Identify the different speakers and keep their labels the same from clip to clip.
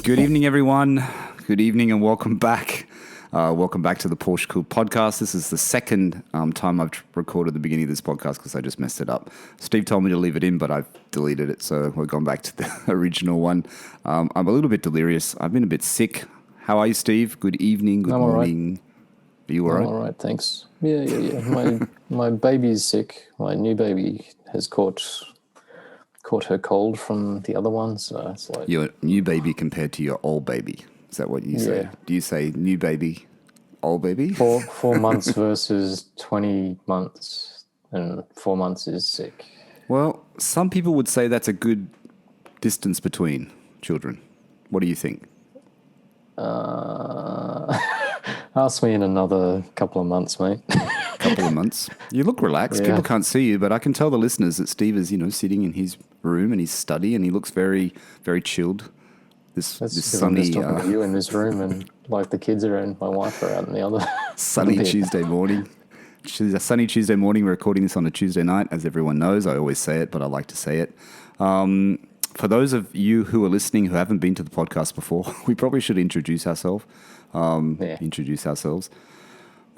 Speaker 1: Good evening, everyone. Good evening and welcome back. Welcome back to the PorscheCooled Podcast. This is the second time I've recorded the beginning of this podcast because I just messed it up. Steve told me to leave it in, but I've deleted it, so we're going back to the original one. I'm a little bit delirious. I've been a bit sick. How are you, Steve? Good evening, good morning. Right. Are you all right?
Speaker 2: I'm all right, thanks. Yeah. My baby's sick. My new baby has caught her cold from the other one, so it's like...
Speaker 1: Your new baby compared to your old baby. Is that what you say?
Speaker 2: Yeah.
Speaker 1: Do you say new baby, old baby?
Speaker 2: 4 months versus 20 months, and 4 months is sick.
Speaker 1: Well, some people would say that's a good distance between children. What do you think?
Speaker 2: Ask me in another couple of months, mate.
Speaker 1: Couple of months. You look relaxed.
Speaker 2: Yeah.
Speaker 1: People can't see you, but I can tell the listeners that Steve is, sitting in his room and his study, and he looks very, very chilled. This sunny,
Speaker 2: I'm just talking to you in this room, and like the kids are in, my wife are out in the other.
Speaker 1: sunny Tuesday morning. A sunny Tuesday morning. We're recording this on a Tuesday night, as everyone knows. I always say it, but I like to say it. For those of you who are listening who haven't been to the podcast before, we probably should introduce ourselves. My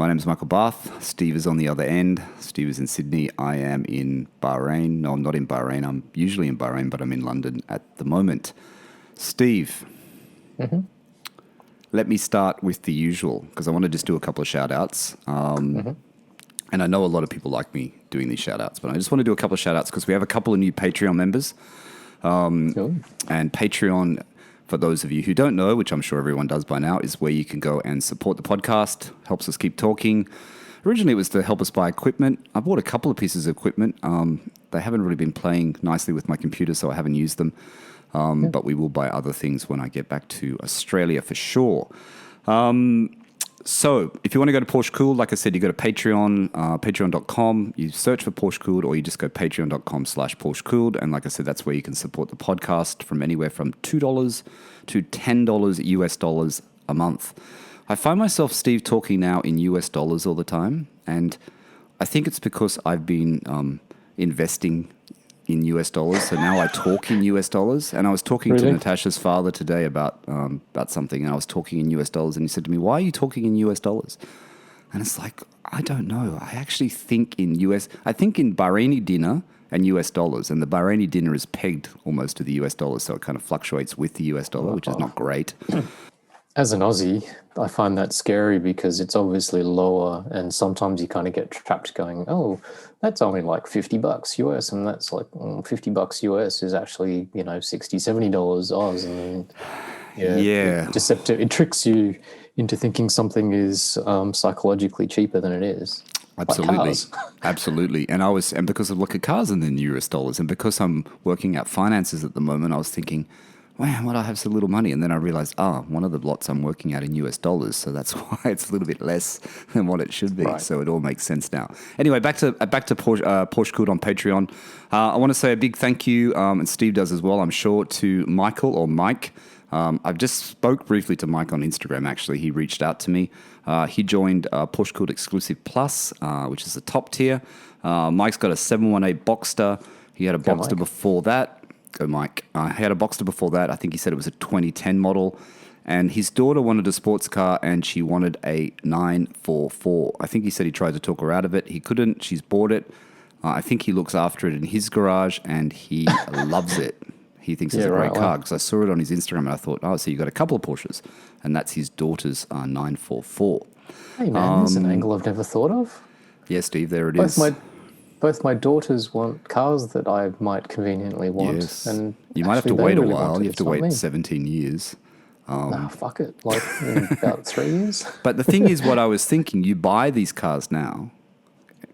Speaker 1: name is Michael Barth. Steve is on the other end. Steve is in Sydney. I am in Bahrain. No, I'm not in Bahrain. I'm usually in Bahrain, but I'm in London at the moment. Steve, Let me start with the usual, because I want to just do a couple of shout-outs. And I know a lot of people like me doing these shout-outs, but I just want to do a couple of shout-outs because we have a couple of new Patreon members.
Speaker 2: Cool.
Speaker 1: And Patreon, for those of you who don't know, which I'm sure everyone does by now, is where you can go and support the podcast. Helps us keep talking. Originally, it was to help us buy equipment. I bought a couple of pieces of equipment. They haven't really been playing nicely with my computer, so I haven't used them. But we will buy other things when I get back to Australia for sure. So if you want to go to PorscheCooled, like I said, you go to Patreon, patreon.com, you search for PorscheCooled, or you just go patreon.com/PorscheCooled. And like I said, that's where you can support the podcast from anywhere from $2 to $10 US dollars a month. I find myself, Steve, talking now in US dollars all the time. And I think it's because I've been investing in US dollars, so now I talk in US dollars. And I was talking to Natasha's father today about something, and I was talking in US dollars, and he said to me, "Why are you talking in US dollars?" And it's like, I don't know. I actually think in Bahraini dinar and US dollars, and the Bahraini dinar is pegged almost to the US dollar, so it kind of fluctuates with the US dollar, which is not great.
Speaker 2: As an Aussie, I find that scary because it's obviously lower, and sometimes you kind of get trapped going, oh, that's only like $50 US, and that's like $50 US is actually, $60, $70 Oz. And it tricks you into thinking something is psychologically cheaper than it is.
Speaker 1: Absolutely.
Speaker 2: Like cars.
Speaker 1: Absolutely. And because of look at cars in the US dollars, and because I'm working out finances at the moment, I was thinking, man, why do I have so little money? And then I realized, one of the lots I'm working at in US dollars, so that's why it's a little bit less than what it should be. Right. So it all makes sense now. Anyway, back to PorscheCooled on Patreon. I want to say a big thank you, and Steve does as well, I'm sure, to Michael or Mike. I've just spoke briefly to Mike on Instagram, actually. He reached out to me. He joined PorscheCooled Exclusive Plus, which is the top tier. Mike's got a 718 Boxster. He had a Boxster before that. Go, Mike. He had a Boxster before that. I think he said it was a 2010 model. And his daughter wanted a sports car, and she wanted a 944. I think he said he tried to talk her out of it. He couldn't. She's bought it. I think he looks after it in his garage, and he loves it. He thinks it's a great car because I saw it on his Instagram, and I thought, so you got a couple of Porsches, and that's his daughter's 944.
Speaker 2: Hey, man, there's an angle I've never thought of.
Speaker 1: Yeah, Steve, there it is.
Speaker 2: Both my daughters want cars that I might conveniently want.
Speaker 1: Yes.
Speaker 2: And
Speaker 1: you might have to wait a while. You have to wait 17 years.
Speaker 2: Fuck it. Like in about 3 years.
Speaker 1: But the thing is, what I was thinking, you buy these cars now.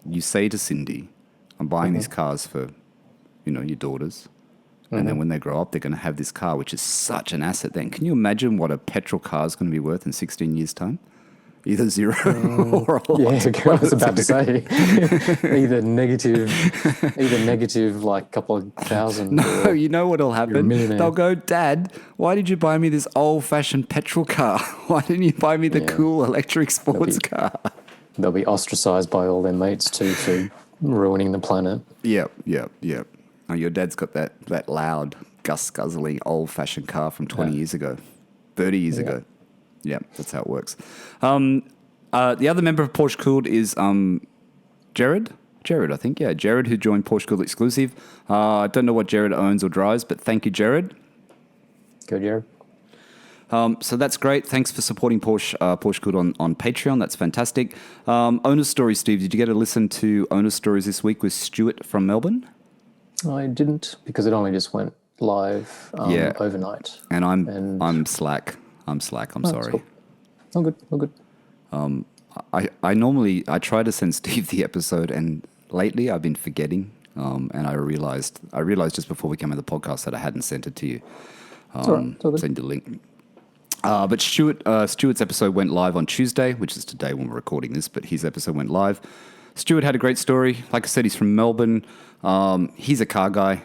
Speaker 1: You say to Cindy, I'm buying these cars for, your daughters. And then when they grow up, they're going to have this car, which is such an asset then. Can you imagine what a petrol car is going to be worth in 16 years' time? Either zero or a lot.
Speaker 2: Yeah, I was about to say either negative, like a couple of thousand.
Speaker 1: No, you know what'll happen? They'll go, Dad, why did you buy me this old-fashioned petrol car? Why didn't you buy me the cool electric sports car?
Speaker 2: They'll be ostracized by all their mates too for ruining the planet.
Speaker 1: Yep. Oh, your dad's got that loud, guzzling, old-fashioned car from 20 years ago. 30 years ago. Yeah, that's how it works. The other member of PorscheCooled is Jared. Jared, I think. Yeah, Jared, who joined PorscheCooled Exclusive. I don't know what Jared owns or drives, but thank you, Jared.
Speaker 2: Go, Jared.
Speaker 1: So that's great. Thanks for supporting PorscheCooled on Patreon. That's fantastic. Owner Stories, Steve. Did you get to listen to Owner Stories this week with Stuart from Melbourne?
Speaker 2: I didn't, because it only just went live overnight.
Speaker 1: And I'm slack. I'm sorry.
Speaker 2: Cool. All good.
Speaker 1: I try to send Steve the episode, and lately I've been forgetting. And I realized just before we came on the podcast that I hadn't sent it to you.
Speaker 2: It's all right.
Speaker 1: Send the link. But Stuart's episode went live on Tuesday, which is today when we're recording this, but his episode went live. Stuart had a great story. Like I said, he's from Melbourne. He's a car guy.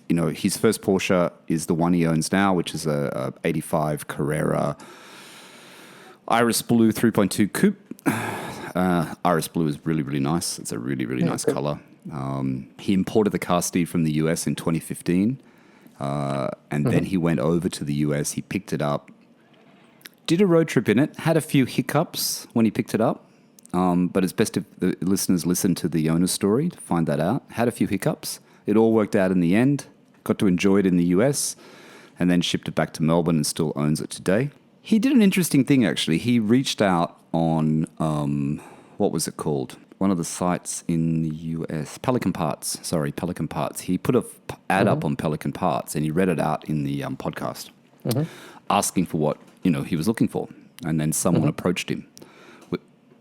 Speaker 1: His first Porsche is the one he owns now, which is a 85 Carrera Iris Blue 3.2 coupe. Iris Blue is really, really nice. It's a really, really nice color. He imported the car, Steve, from the US in 2015. And then he went over to the US. He picked it up, did a road trip in it, had a few hiccups when he picked it up. But it's best if the listeners listen to the owner's story to find that out. Had a few hiccups. It all worked out in the end. Got to enjoy it in the US and then shipped it back to Melbourne and still owns it today. He did an interesting thing, actually. He reached out on, what was it called? One of the sites in the US, Pelican Parts. He put an ad up on Pelican Parts and he read it out in the podcast, asking for what he was looking for. And then someone approached him,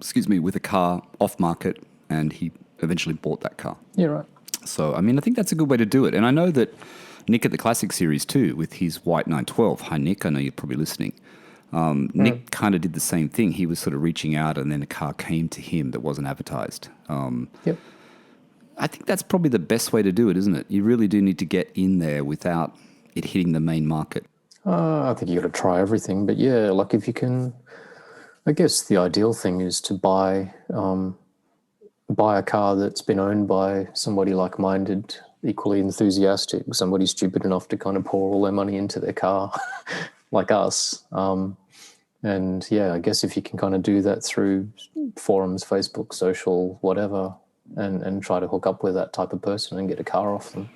Speaker 1: with a car off market, and he eventually bought that car.
Speaker 2: Yeah, right.
Speaker 1: So, I think that's a good way to do it. And I know that Nick at the Classic Series too, with his white 912. Hi, Nick. I know you're probably listening. Nick kind of did the same thing. He was sort of reaching out, and then a car came to him that wasn't advertised.
Speaker 2: Yep.
Speaker 1: I think that's probably the best way to do it, isn't it? You really do need to get in there without it hitting the main market.
Speaker 2: I think you got to try everything, but yeah, like if you can, I guess the ideal thing is to buy a car that's been owned by somebody like-minded, equally enthusiastic, somebody stupid enough to kind of pour all their money into their car, like us. And yeah, I guess if you can kind of do that through forums, Facebook, social, whatever, and try to hook up with that type of person and get a car off them,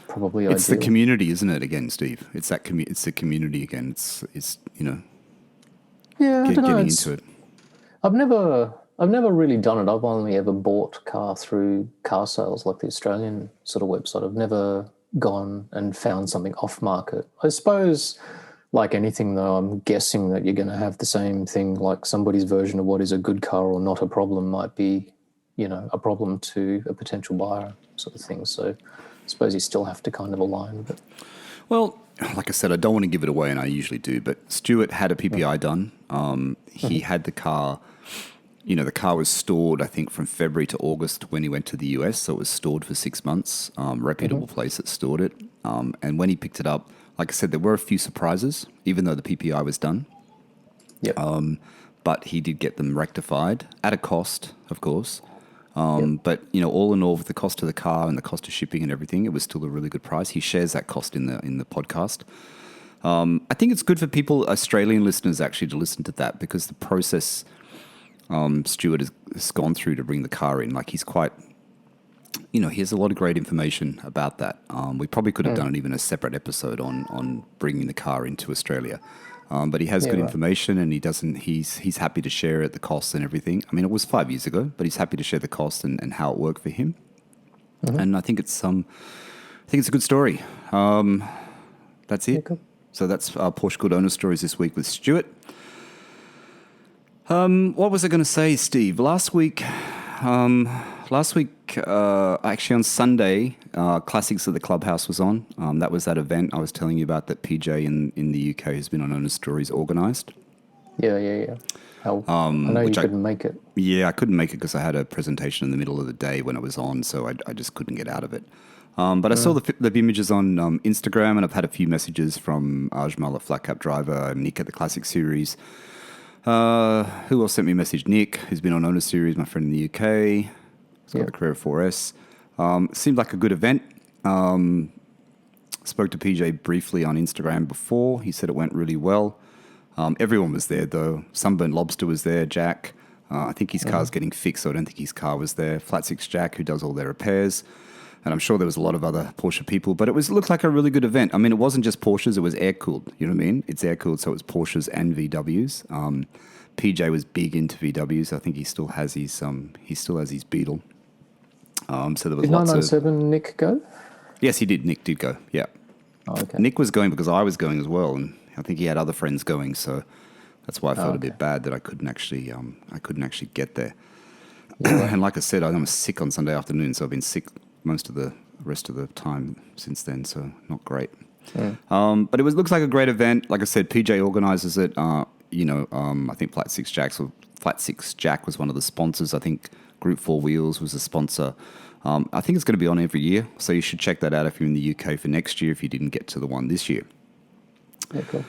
Speaker 2: probably
Speaker 1: it's
Speaker 2: ideal.
Speaker 1: The community, isn't it? Again, Steve, it's that it's the community again. It's
Speaker 2: yeah, I don't know.
Speaker 1: Getting into it.
Speaker 2: I've never really done it. I've only ever bought a car through car sales, like the Australian sort of website. I've never gone and found something off market. I suppose, like anything though, I'm guessing that you're going to have the same thing, like somebody's version of what is a good car or not a problem might be, a problem to a potential buyer sort of thing. So I suppose you still have to kind of align. But
Speaker 1: well, like I said, I don't want to give it away, and I usually do, but Stuart had a PPI done. He had the car, the car was stored, I think, from February to August when he went to the US, so it was stored for 6 months, reputable place that stored it. And when he picked it up, like I said, there were a few surprises, even though the PPI was done.
Speaker 2: Yep.
Speaker 1: But he did get them rectified at a cost, of course. But all in all, with the cost of the car and the cost of shipping and everything, it was still a really good price. He shares that cost in the podcast. I think it's good for people, Australian listeners, actually, to listen to that, because the process Stuart has gone through to bring the car in, like he's quite, he has a lot of great information about that. We probably could have done even a separate episode on bringing the car into Australia. But he has good information, and he's happy to share it, the costs and everything. It was 5 years ago, but he's happy to share the costs and how it worked for him. And I think it's a good story. That's it. Yeah, cool. So that's our Porsche owner stories this week with Stuart. What was I going to say, Steve? Last week, actually on Sunday, Classics at the Clubhouse was on. That was that event I was telling you about that PJ in the UK has been on Owner Stories organised.
Speaker 2: Yeah. I know you couldn't make it.
Speaker 1: Yeah, I couldn't make it because I had a presentation in the middle of the day when it was on, so I just couldn't get out of it. But I saw the images on Instagram, and I've had a few messages from Ajmal at Flat Cap Driver, Nick at the Classic Series. Who else sent me a message? Nick, who's been on Owner Series, my friend in the UK. He's got the Carrera 4S. Seemed like a good event. Spoke to PJ briefly on Instagram before. He said it went really well. Everyone was there, though. Sunburnt Lobster was there, Jack. I think his car's getting fixed, so I don't think his car was there. Flat Six Jack, who does all their repairs. And I'm sure there was a lot of other Porsche people, but it looked like a really good event. I mean, it wasn't just Porsches, it was air-cooled. You know what I mean? It's air-cooled, so it's Porsches and VWs. PJ was big into VWs. I think he still has his Beetle. So there was
Speaker 2: Did
Speaker 1: lots
Speaker 2: 997 Nick go?
Speaker 1: Yes, he did. Nick did go. Yeah.
Speaker 2: Oh, okay.
Speaker 1: Nick was going because I was going as well, and I think he had other friends going, so that's why I felt a bit bad that I couldn't actually get there. Yeah. And like I said, I was sick on Sunday afternoon, so I've been sick most of the rest of the time since then, so not great.
Speaker 2: Mm.
Speaker 1: But it looks like a great event. Like I said, PJ organises it. I think Flat Six Jack was one of the sponsors. I think Group 4 Wheels was a sponsor. I think it's going to be on every year, so you should check that out if you're in the UK for next year if you didn't get to the one this year.
Speaker 2: Yeah, cool.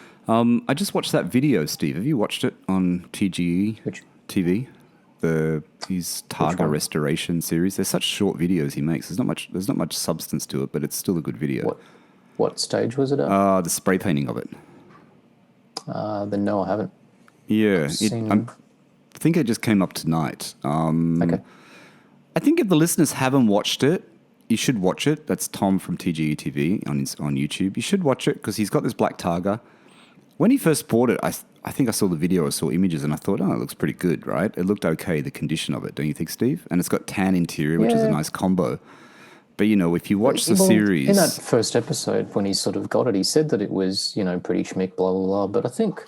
Speaker 1: I just watched that video, Steve. Have you watched it on TGE TV? His Targa restoration series. They're such short videos he makes. There's not much substance to it, but it's still a good video.
Speaker 2: What stage was it at?
Speaker 1: The spray painting of it.
Speaker 2: Then no, I haven't.
Speaker 1: Yeah, I think it just came up tonight.
Speaker 2: Okay.
Speaker 1: I think if the listeners haven't watched it, you should watch it. That's Tom from TGE TV on YouTube. You should watch it because he's got this black Targa. When he first bought it, I think I saw the video, I saw images, and I thought, it looks pretty good, right? It looked okay, the condition of it, don't you think, Steve? And it's got tan interior, which is a nice combo. But, if you watch the series...
Speaker 2: In that first episode, when he sort of got it, he said that it was, pretty schmick, blah, blah, blah. But I think,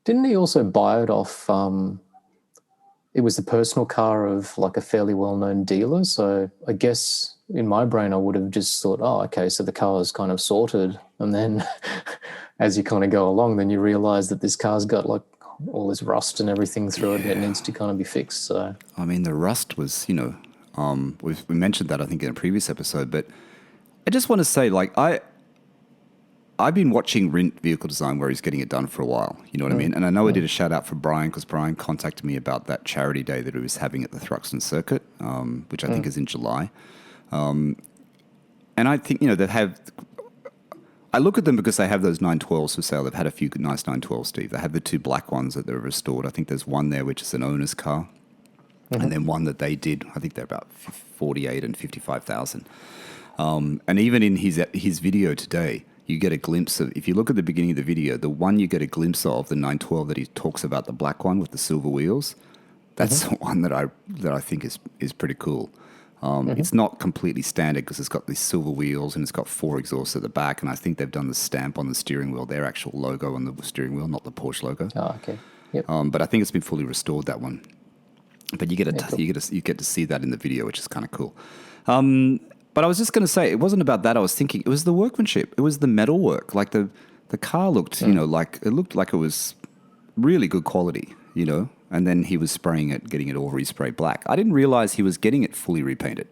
Speaker 2: didn't he also buy it off... it was the personal car of, like, a fairly well-known dealer. So I guess in my brain I would have just thought, okay, so the car is kind of sorted. And then as you kind of go along, then you realise that this car's got, like, all this rust and everything through it, and it needs to kind of be fixed. So
Speaker 1: I mean, the rust was, we mentioned that, I think, in a previous episode, but I just want to say, like, I've been watching Rint Vehicle Design where he's getting it done for a while, you know what I mean? And I know I did a shout out for Brian because Brian contacted me about that charity day that he was having at the Thruxton Circuit, which I think is in July. And I think, I look at them because they have those 912s for sale. They've had a few nice 912s, Steve. They have the two black ones that they've restored. I think there's one there which is an owner's car. And then one that they did, I think they're about 48 and 55,000. And even in his video today, you get a glimpse of, if you look at the beginning of the video, the one you get a glimpse of, the 912 that he talks about, the black one with the silver wheels, that's the one that I think is pretty cool. It's not completely standard because it's got these silver wheels and it's got 4 exhausts at the back, and I think they've done the stamp on the steering wheel, their actual logo on the steering wheel, not the Porsche logo.
Speaker 2: Oh, okay. Yep.
Speaker 1: But I think it's been fully restored, that one. But you get to see that in the video, which is kind of cool. But I was just going to say, it wasn't about that. I was thinking it was the workmanship. It was the metal work. Like the car looked, like it looked like it was really good quality, And then he was spraying it, getting it all resprayed black. I didn't realize he was getting it fully repainted.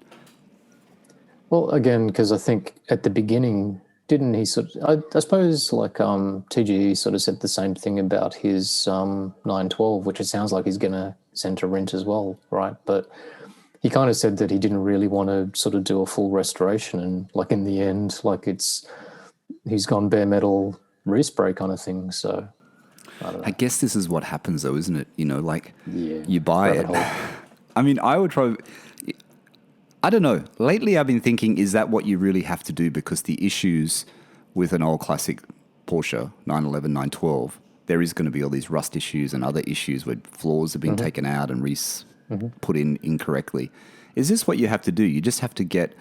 Speaker 2: Well, again, because I think at the beginning, didn't he sort of, I suppose, like TGE sort of said the same thing about his 912, which it sounds like he's going to send to Rent as well, right? But he kind of said that he didn't really want to sort of do a full restoration, and like in the end, like he's gone bare metal respray kind of thing. So I don't know.
Speaker 1: I guess this is what happens though, isn't it?
Speaker 2: Yeah,
Speaker 1: you buy it. I mean, I would probably, I don't know. Lately I've been thinking, is that what you really have to do? Because the issues with an old classic Porsche 911, 912, there is going to be all these rust issues and other issues where floors have been taken out and put in incorrectly. Is this what you have to do? You just have to get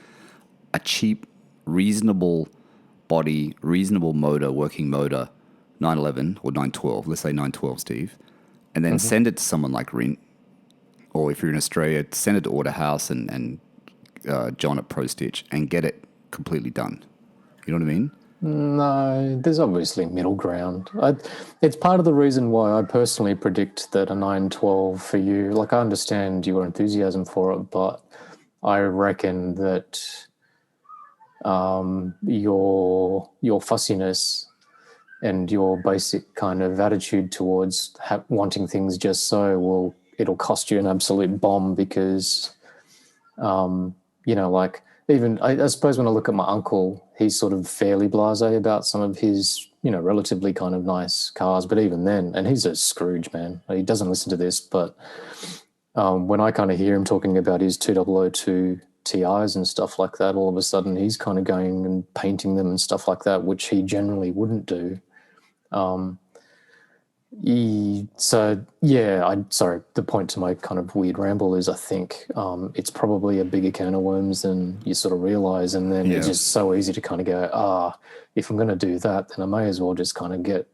Speaker 1: a cheap, reasonable body, reasonable motor, working motor, 911 or 912, let's say 912, Steve, and then send it to someone like Rint, or if you're in Australia, send it to Autohouse and John at Pro Stitch and get it completely done. You know what I mean?
Speaker 2: No, there's obviously middle ground. It's part of the reason why I personally predict that a 912 for you, like I understand your enthusiasm for it, but I reckon that your fussiness and your basic kind of attitude towards wanting things just so, it'll cost you an absolute bomb because, like even I suppose when I look at my uncle, he's sort of fairly blasé about some of his, relatively kind of nice cars. But even then, and he's a Scrooge, man. He doesn't listen to this, but when I kind of hear him talking about his 2002 TIs and stuff like that, all of a sudden he's kind of going and painting them and stuff like that, which he generally wouldn't do. Sorry, the point to my kind of weird ramble is I think it's probably a bigger can of worms than you sort of realize, and then it's just so easy to kind of go, if I'm going to do that, then I may as well just kind of get,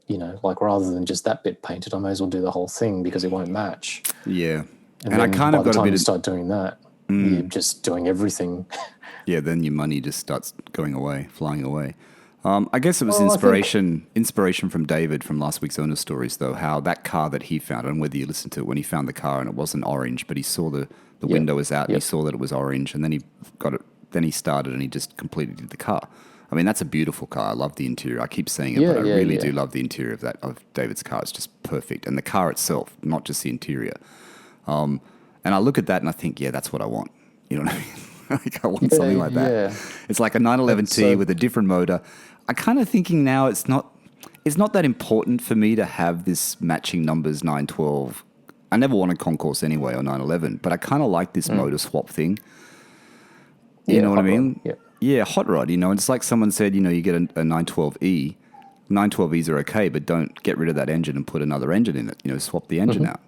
Speaker 2: like rather than just that bit painted, I may as well do the whole thing because it won't match.
Speaker 1: Yeah.
Speaker 2: And I kind of got a bit. By the time you start doing that, you're just doing everything.
Speaker 1: Yeah, then your money just starts going away, flying away. I guess it was inspiration from David from last week's Owner Stories, though, how that car that he found, and whether you listened to it when he found the car and it wasn't orange, but he saw the window was out and he saw that it was orange, and then he got it. Then he started and he just completely did the car. I mean, that's a beautiful car. I love the interior. I keep saying it, but I really do love the interior of David's car. It's just perfect, and the car itself, not just the interior. And I look at that and I think, that's what I want. You know what I mean? Like I want something like that. Yeah. It's like a 911T with a different motor. I'm kind of thinking now it's not that important for me to have this matching numbers 912. I never wanted Concourse anyway or 911, but I kind of like this motor swap thing. You know what I mean? Yeah, hot rod. It's like someone said, you get a 912E. 912Es are okay, but don't get rid of that engine and put another engine in it. Swap the engine out.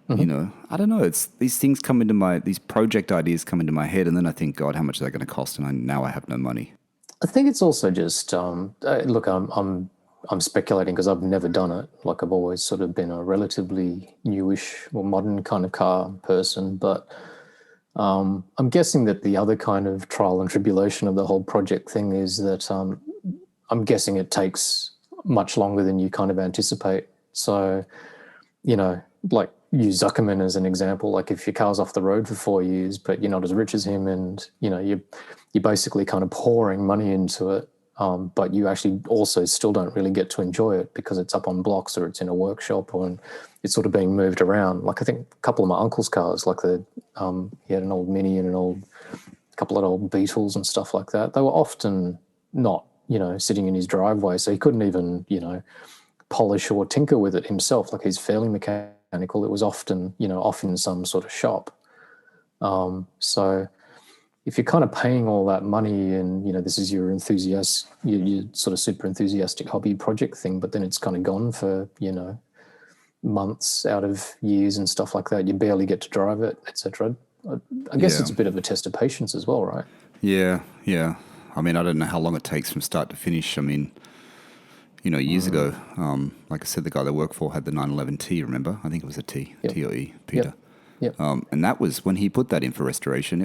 Speaker 1: I don't know. It's these things these project ideas come into my head, and then I think, God, how much are they going to cost? And now I have no money.
Speaker 2: I think it's also just look. I'm speculating because I've never done it. Like I've always sort of been a relatively newish or modern kind of car person, but I'm guessing that the other kind of trial and tribulation of the whole project thing is that I'm guessing it takes much longer than you kind of anticipate. So, like use Zuckerman as an example. Like if your car's off the road for 4 years, but you're not as rich as him, and you're basically kind of pouring money into it, but you actually also still don't really get to enjoy it because it's up on blocks or it's in a workshop or it's sort of being moved around. Like I think a couple of my uncle's cars, like he had an old Mini and a couple of old Beetles and stuff like that. They were often not, sitting in his driveway, so he couldn't even, polish or tinker with it himself. Like he's fairly mechanical. It was often, off in some sort of shop. So if you're kind of paying all that money and, this is your enthusiast, your sort of super enthusiastic hobby project thing, but then it's kind of gone for, months out of years and stuff like that. You barely get to drive it, etc. I guess it's a bit of a test of patience as well, right?
Speaker 1: Yeah. I mean, I don't know how long it takes from start to finish. I mean, years ago, like I said, the guy that I worked for had the 911T, remember? I think it was a T, T or E, Peter.
Speaker 2: Yep.
Speaker 1: And that was, when he put that in for restoration,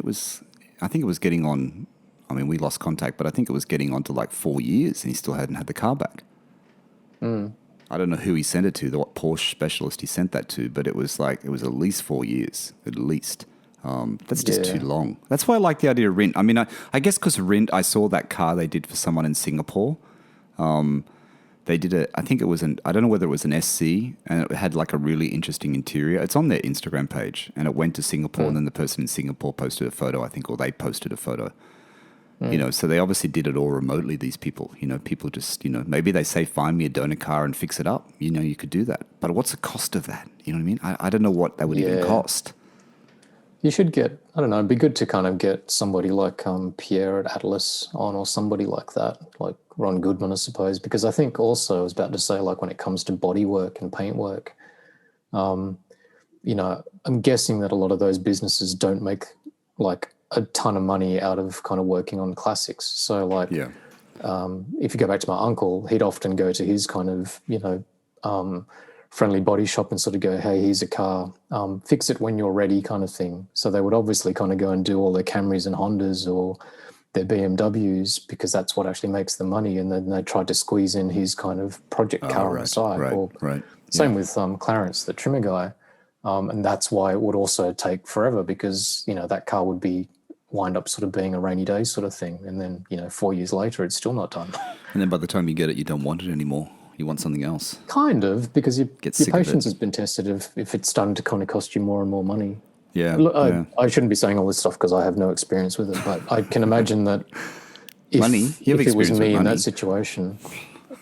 Speaker 1: I think it was getting on, we lost contact, but I think it was getting on to like 4 years and he still hadn't had the car back. I don't know who he sent it to, what Porsche specialist he sent that to, but it was at least 4 years, at least. That's just too long. That's why I like the idea of Rint. I mean, I guess because Rint, I saw that car they did for someone in Singapore. They did I think it was I don't know whether it was an SC, and it had like a really interesting interior. It's on their Instagram page, and it went to Singapore, and then the person in Singapore posted a photo, I think, or they posted a photo. So they obviously did it all remotely, these people. People just, maybe they say, find me a donor car and fix it up. You could do that. But what's the cost of that? You know what I mean? I don't know what that would even cost.
Speaker 2: You should get, I don't know, it'd be good to kind of get somebody like Pierre at Atlas on, or somebody like that, like Ron Goodman, I suppose, because I think also I was about to say, like when it comes to body work and paint work, I'm guessing that a lot of those businesses don't make like a ton of money out of kind of working on classics. So like, if you go back to my uncle, he'd often go to his kind of, friendly body shop and sort of go, hey, here's a car, fix it when you're ready kind of thing. So they would obviously kind of go and do all their Camrys and Hondas or their BMWs because that's what actually makes the money. And then they tried to squeeze in his kind of project car on the side. Same with Clarence, the trimmer guy. And that's why it would also take forever because, that car would wind up sort of being a rainy day sort of thing. And then, 4 years later, it's still not done.
Speaker 1: And then by the time you get it, you don't want it anymore. You want something else.
Speaker 2: Kind of, because your patience has been tested if it's starting to kind of cost you more and more money.
Speaker 1: Yeah,
Speaker 2: Look,
Speaker 1: yeah.
Speaker 2: I shouldn't be saying all this stuff because I have no experience with it, but I can imagine that if,
Speaker 1: Money? You have
Speaker 2: if it was
Speaker 1: experience with
Speaker 2: me in
Speaker 1: money.
Speaker 2: that situation,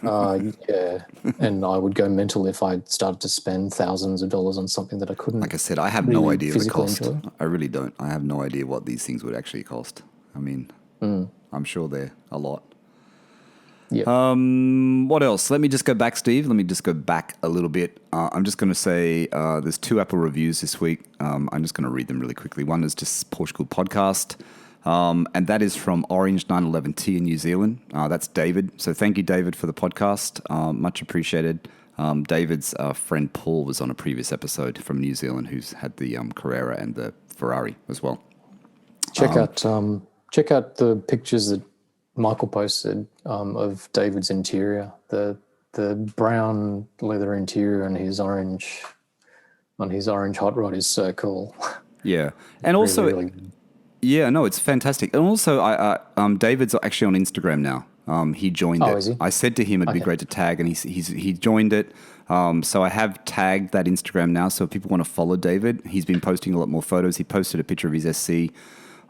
Speaker 2: yeah, and I would go mental if I started to spend thousands of dollars on something that I couldn't.
Speaker 1: Like I said, I have no
Speaker 2: really
Speaker 1: idea the
Speaker 2: physically
Speaker 1: cost.
Speaker 2: enjoy.
Speaker 1: I really don't. I have no idea what these things would actually cost. I mean, I'm sure they're a lot.
Speaker 2: Yeah.
Speaker 1: What else? Let me just go back, Steve. Let me just go back a little bit. I'm just going to say there's 2 Apple reviews this week. I'm just going to read them really quickly. One is just PorscheCooled Podcast, and that is from Orange 911T in New Zealand. That's David. So thank you, David, for the podcast. Much appreciated. David's friend Paul was on a previous episode from New Zealand who's had the Carrera and the Ferrari as well.
Speaker 2: Check out the pictures that Michael posted of David's interior, the brown leather interior and his orange hot rod is so cool.
Speaker 1: Yeah, and also,
Speaker 2: really,
Speaker 1: yeah, no, it's fantastic. And also, David's actually on Instagram now. He joined it.
Speaker 2: Is he?
Speaker 1: I said to him it'd be great to tag, and he joined it. So I have tagged that Instagram now. So if people want to follow David, he's been posting a lot more photos. He posted a picture of his SC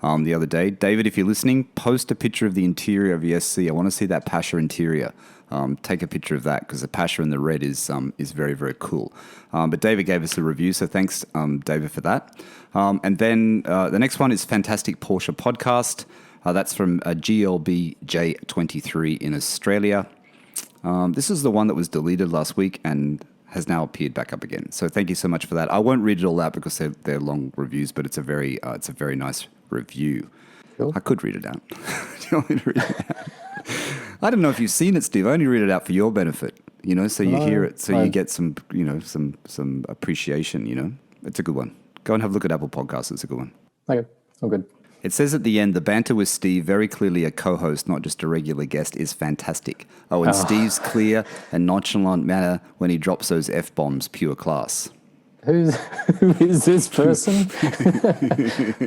Speaker 1: the other day. David, if you're listening, post a picture of the interior of your SC. I want to see that Pasha interior. Take a picture of that because the Pasha in the red is very, very cool. But David gave us a review, so thanks, David, for that. And then the next one is Fantastic Porsche Podcast. That's from GLBJ23 in Australia. This is the one that was deleted last week and has now appeared back up again. So thank you so much for that. I won't read it all out because they're long reviews, but it's a very nice review.
Speaker 2: Cool.
Speaker 1: I could read it out. Do you want me to read it out? I don't know if you've seen it, Steve. I only read it out for your benefit, so you hear it, so you get some, some appreciation, It's a good one. Go and have a look at Apple Podcasts. It's a good one.
Speaker 2: Okay, I'm good.
Speaker 1: It says at the end, the banter with Steve, very clearly a co-host, not just a regular guest, is fantastic. Oh, and Steve's clear and nonchalant manner when he drops those F-bombs, pure class.
Speaker 2: Who is this person?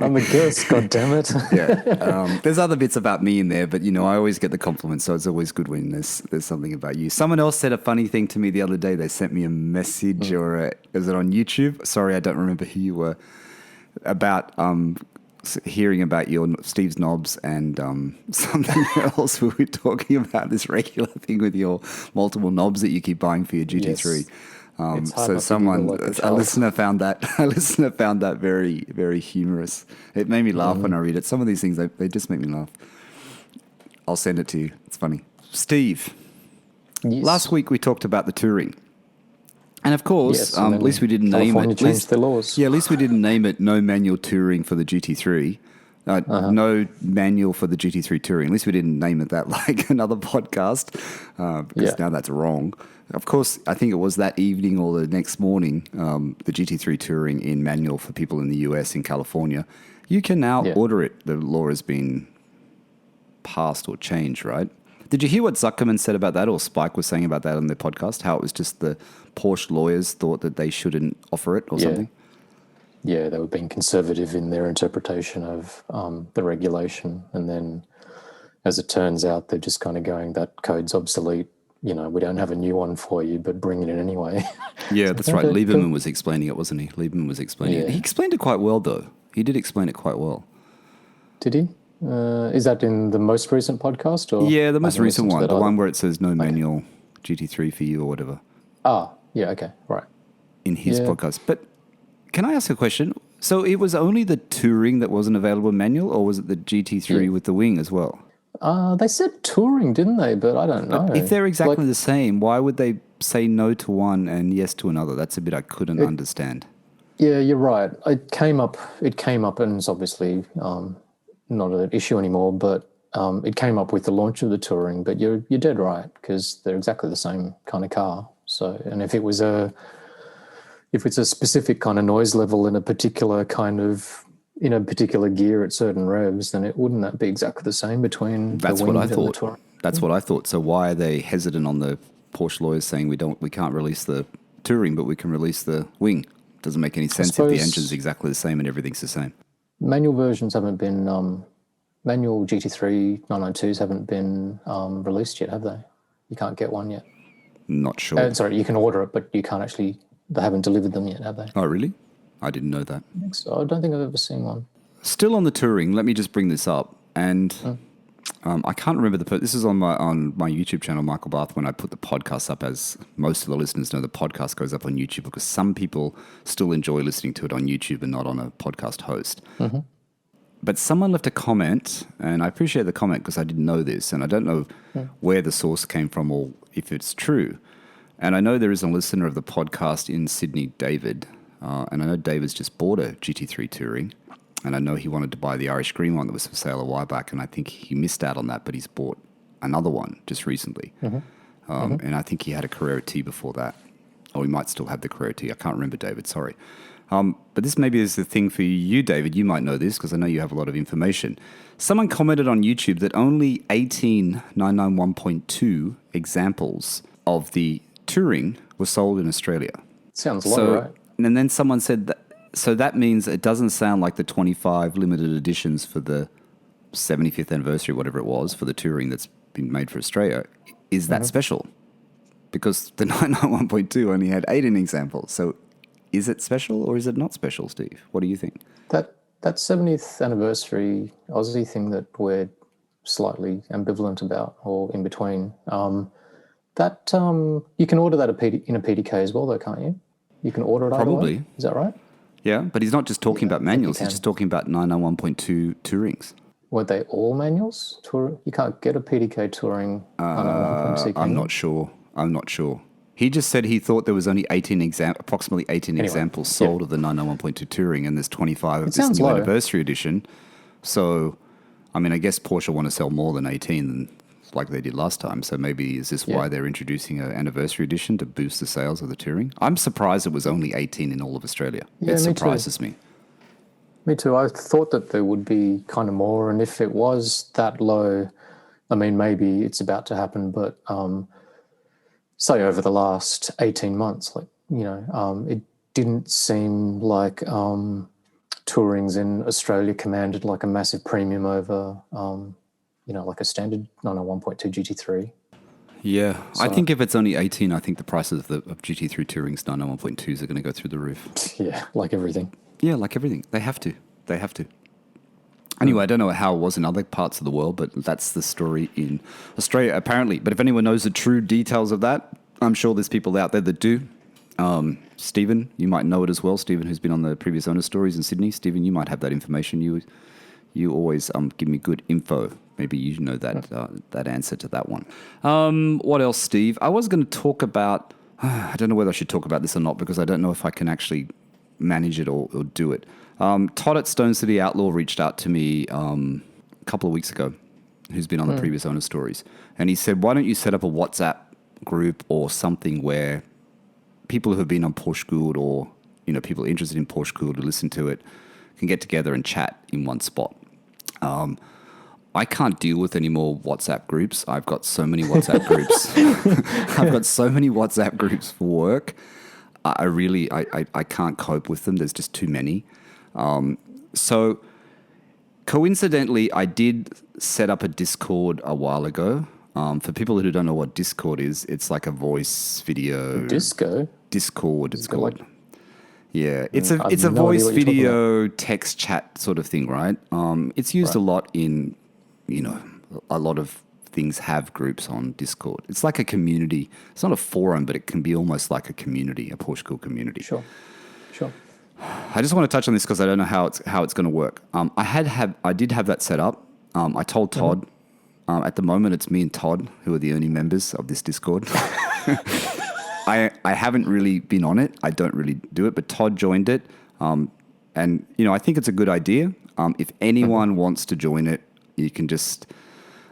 Speaker 2: I'm a guest, goddammit.
Speaker 1: Yeah. There's other bits about me in there, but, I always get the compliments, so it's always good when there's something about you. Someone else said a funny thing to me the other day. They sent me a message, or is it on YouTube? Sorry, I don't remember who you were, about hearing about Steve's knobs and something else. We were talking about this regular thing with your multiple knobs that you keep buying for your GT3. Yes. So a listener found that very, very humorous. It made me laugh when I read it. Some of these things, they just make me laugh. I'll send it to you. It's funny. Steve, last week we talked about the touring. And of course, at least we didn't name it.
Speaker 2: Changed their laws.
Speaker 1: Yeah, at least we didn't name it no manual touring for the GT3. No manual for the GT3 touring. At least we didn't name it that like another podcast because now that's wrong. Of course, I think it was that evening or the next morning, the GT3 touring in manual for people in the US, in California. You can now order it. The law has been passed or changed, right? Did you hear what Zuckerman said about that, or Spike was saying about that on their podcast? How it was just the Porsche lawyers thought that they shouldn't offer it or something?
Speaker 2: Yeah, they were being conservative in their interpretation of the regulation. And then, as it turns out, they're just kind of going, that code's obsolete. We don't have a new one for you, but bring it in anyway. Yeah,
Speaker 1: that's right. Lieberman was explaining it, wasn't he? Lieberman was explaining it. He explained it quite well, though. He did explain it quite well.
Speaker 2: Did he? Is that in the most recent podcast? Or
Speaker 1: yeah, the most recent one. The one where it says no manual GT3 for you or whatever.
Speaker 2: Ah, yeah, okay, right.
Speaker 1: In his podcast. But can I ask a question? So it was only the touring that wasn't available manual, or was it the GT3 with the wing as well?
Speaker 2: They said touring, didn't they? But I don't know.
Speaker 1: If they're exactly the same, why would they say no to one and yes to another? That's a bit I couldn't understand.
Speaker 2: Yeah, you're right. It came up, and it's obviously not an issue anymore. But it came up with the launch of the touring. But you're dead right, because they're exactly the same kind of car. So, and if it's a specific kind of noise level in a particular gear at certain revs, then wouldn't that be exactly the same between the wing and the touring?
Speaker 1: That's what I thought. So why are they hesitant on the Porsche lawyers saying we can't release the touring, but we can release the wing? Doesn't make any sense if the engine's exactly the same and everything's the same.
Speaker 2: Manual versions haven't been manual GT3 992s haven't been released yet, have they? You can't get one yet.
Speaker 1: Not sure.
Speaker 2: Sorry, you can order it, but you can't actually. They haven't delivered them yet, have they?
Speaker 1: Oh, really? I didn't know that.
Speaker 2: I think so. I don't think I've ever seen one.
Speaker 1: Still on the touring, let me just bring this up. And I can't remember this is on my YouTube channel, Michael Barth, when I put the podcast up. As most of the listeners know, the podcast goes up on YouTube because some people still enjoy listening to it on YouTube and not on a podcast host.
Speaker 2: Mm-hmm.
Speaker 1: But someone left a comment, and I appreciate the comment because I didn't know this, and I don't know where the source came from or if it's true. And I know there is a listener of the podcast in Sydney, David, and I know David's just bought a GT3 Touring, and I know he wanted to buy the Irish Green one that was for sale a while back, and I think he missed out on that, but he's bought another one just recently. And I think he had a Carrera T before that, or he might still have the Carrera T. I can't remember, David, sorry. But this maybe is the thing for you, David. You might know this because I know you have a lot of information. Someone commented on YouTube that only 18 991.2 examples of the Touring were sold in Australia.
Speaker 2: Sounds low, right?
Speaker 1: And then someone said that, so that means it doesn't sound like the 25 limited editions for the 75th anniversary, whatever it was, for the Touring that's been made for Australia. Is that special? Because the 991.2 only had 18 examples. So is it special or is it not special, Steve? What do you think?
Speaker 2: That 70th anniversary Aussie thing that we're slightly ambivalent about, or in between, you can order that in a PDK as well, though, can't you? You can order it either
Speaker 1: Probably.
Speaker 2: way. Is that right?
Speaker 1: Yeah, but he's not just talking about manuals. He's just talking about 991.2 Tourings.
Speaker 2: Were they all manuals? You can't get a PDK Touring.
Speaker 1: I'm not sure. He just said he thought there was only approximately 18 examples sold of the 991.2 Touring, and there's 25 of this new anniversary edition. So, I mean, I guess Porsche want to sell more than 18 like they did last time. So maybe is this why they're introducing an anniversary edition to boost the sales of the Touring? I'm surprised it was only 18 in all of Australia.
Speaker 2: Yeah,
Speaker 1: it surprises me.
Speaker 2: Me too. I thought that there would be kind of more, and if it was that low, I mean, maybe it's about to happen, but say over the last 18 months, it didn't seem like Tourings in Australia commanded like a massive premium over, like a standard 901.2 GT3.
Speaker 1: Yeah, so, I think if it's only 18, I think the prices of GT3 Tourings 901.2s are going to go through the roof.
Speaker 2: Yeah, like everything.
Speaker 1: Yeah, like everything. They have to. Anyway, I don't know how it was in other parts of the world, but that's the story in Australia, apparently. But if anyone knows the true details of that, I'm sure there's people out there that do. Stephen, you might know it as well. Stephen, who's been on the previous owner stories in Sydney. Stephen, you might have that information. You always give me good info. Maybe you know that answer to that one. What else, Steve? I was going to talk about... I don't know whether I should talk about this or not because I don't know if I can actually manage it or do it. Todd at Stone City Outlaw reached out to me a couple of weeks ago, who's been on the previous owner stories. And he said, why don't you set up a WhatsApp group or something where people who have been on PorscheCooled or people interested in PorscheCooled to listen to it can get together and chat in one spot. I can't deal with any more WhatsApp groups. I've got so many WhatsApp groups. I've got so many WhatsApp groups for work. I can't cope with them. There's just too many. So coincidentally, I did set up a Discord a while ago. For people who don't know what Discord is, it's like a voice video.
Speaker 2: Discord,
Speaker 1: it's called. Yeah, it's a voice video text chat sort of thing, right? It's used a lot in, a lot of things have groups on Discord. It's like a community. It's not a forum, but it can be almost like a community, a PorscheCooled community.
Speaker 2: Sure.
Speaker 1: I just want to touch on this because I don't know how it's going to work. I did have that set up. I told Todd. At the moment, it's me and Todd who are the only members of this Discord. I haven't really been on it. I don't really do it, but Todd joined it. And I think it's a good idea. If anyone wants to join it, you can just...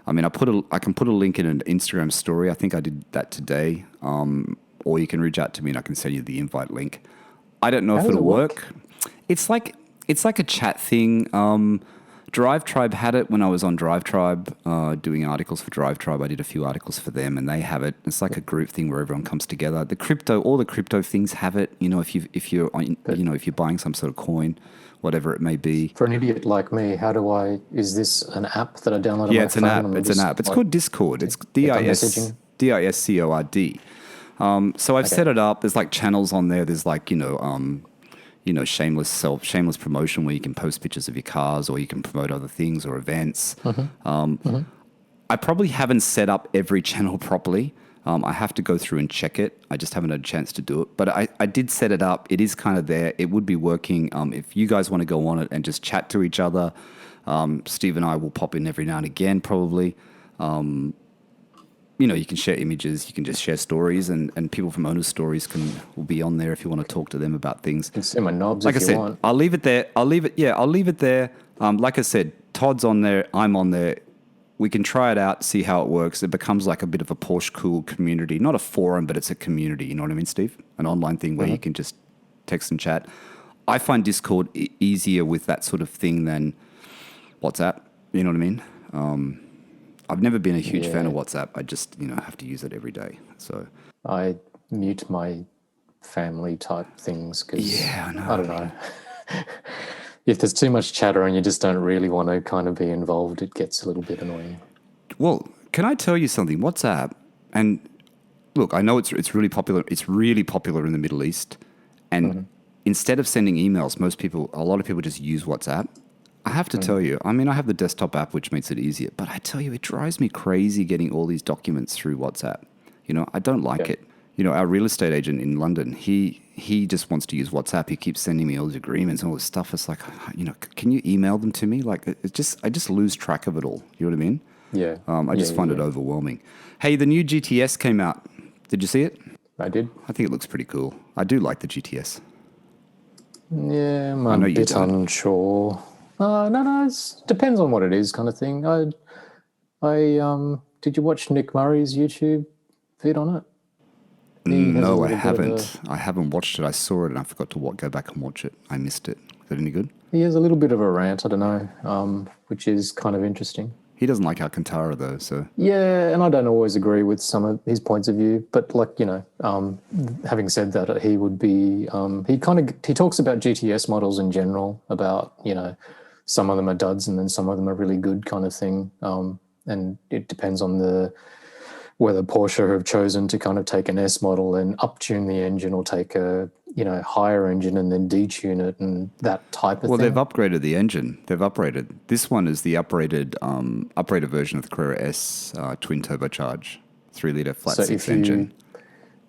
Speaker 1: I can put a link in an Instagram story. I think I did that today. Or you can reach out to me and I can send you the invite link. I don't know if it'll work. It's like a chat thing. Drive Tribe had it when I was on Drive Tribe doing articles for Drive Tribe. I did a few articles for them and they have it. It's like a group thing where everyone comes together. All the crypto things have it. If you're buying some sort of coin, whatever it may be.
Speaker 2: For an idiot like me, is this an app that I download on my phone?
Speaker 1: It's an app. It's called Discord. It's Discord. So I've set it up. There's like channels on there. There's like, shameless promotion where you can post pictures of your cars or you can promote other things or events. I probably haven't set up every channel properly. I have to go through and check it. I just haven't had a chance to do it. But I did set it up. It is kind of there. It would be working. If you guys want to go on it and just chat to each other, Steve and I will pop in every now and again probably. You can share images, you can just share stories, and people from Owner's Stories will be on there if you want to talk to them about things.
Speaker 2: You can see my knobs
Speaker 1: like
Speaker 2: if
Speaker 1: I said,
Speaker 2: you want.
Speaker 1: I'll leave it there. I'll leave it there. Like I said, Todd's on there. I'm on there. We can try it out, see how it works. It becomes like a bit of a PorscheCooled community. Not a forum, but it's a community. You know what I mean, Steve? An online thing where you can just text and chat. I find Discord easier with that sort of thing than WhatsApp. You know what I mean? I've never been a huge fan of WhatsApp. I just, have to use it every day. So
Speaker 2: I mute my family type things because I don't know. If there's too much chatter and you just don't really want to kind of be involved, it gets a little bit annoying.
Speaker 1: Well, can I tell you something? WhatsApp, and look, I know it's really popular. It's really popular in the Middle East. And instead of sending emails, a lot of people just use WhatsApp. I have to tell you, I mean, I have the desktop app, which makes it easier, but I tell you, it drives me crazy getting all these documents through WhatsApp. I don't like it. Our real estate agent in London, he just wants to use WhatsApp. He keeps sending me all these agreements and all this stuff. It's like, can you email them to me? Like, I just lose track of it all. You know what I mean?
Speaker 2: Yeah.
Speaker 1: I just find it overwhelming. Hey, the new GTS came out. Did you see it?
Speaker 2: I did.
Speaker 1: I think it looks pretty cool. I do like the GTS.
Speaker 2: Yeah, I'm a bit unsure. No, it depends on what it is, kind of thing. Did you watch Nick Murray's YouTube vid on it?
Speaker 1: No, I haven't. I haven't watched it. I saw it and I forgot to go back and watch it. I missed it. Is it any good?
Speaker 2: He has a little bit of a rant, I don't know, which is kind of interesting.
Speaker 1: He doesn't like Alcantara though, so...
Speaker 2: Yeah, and I don't always agree with some of his points of view, but having said that, he would be... he talks about GTS models in general, about, some of them are duds and then some of them are really good kind of thing. And it depends on whether Porsche have chosen to kind of take an S model and up-tune the engine or take a, higher engine and then detune it and that type of thing.
Speaker 1: Well, they've upgraded the engine. They've upgraded. This one is the upgraded version of the Carrera S twin turbocharge, 3-litre flat six engine.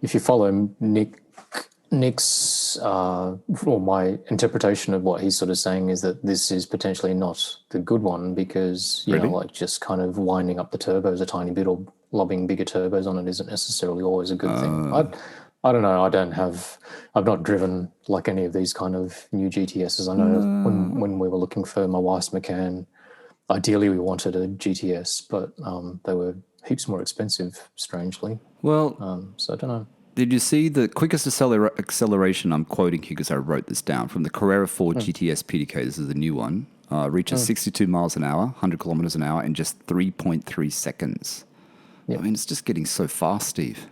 Speaker 2: If you follow Nick's, or my interpretation of what he's sort of saying is that this is potentially not the good one because, like just kind of winding up the turbos a tiny bit or lobbing bigger turbos on it isn't necessarily always a good thing. I don't know. I've not driven like any of these kind of new GTSs. I know when we were looking for my wife's Macan, ideally we wanted a GTS, but they were heaps more expensive, strangely.
Speaker 1: Well,
Speaker 2: so I don't know.
Speaker 1: Did you see the quickest acceleration, I'm quoting here because I wrote this down, from the Carrera 4 GTS PDK, this is the new one, reaches 62 miles an hour, 100 kilometers an hour in just 3.3 seconds. Yep. I mean, it's just getting so fast, Steve,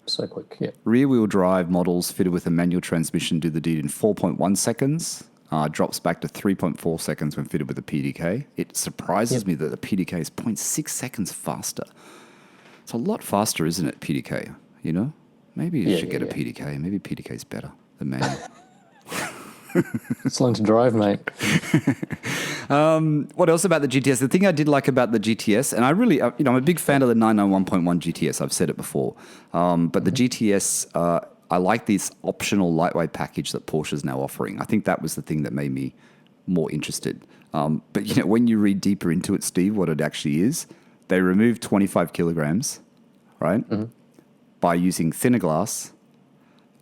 Speaker 2: So quick, yeah.
Speaker 1: Rear-wheel drive models fitted with a manual transmission do the deed in 4.1 seconds, drops back to 3.4 seconds when fitted with a PDK. It surprises me that the PDK is 0.6 seconds faster. It's a lot faster, isn't it, PDK, Maybe you should get a PDK. Maybe PDK is better than manual.
Speaker 2: It's learn to drive, mate.
Speaker 1: What else about the GTS? The thing I did like about the GTS, and I really, I'm a big fan of the 991.1 GTS. I've said it before. But the GTS, I like this optional lightweight package that Porsche is now offering. I think that was the thing that made me more interested. But, when you read deeper into it, Steve, what it actually is, they removed 25 kilograms, right? By using thinner glass,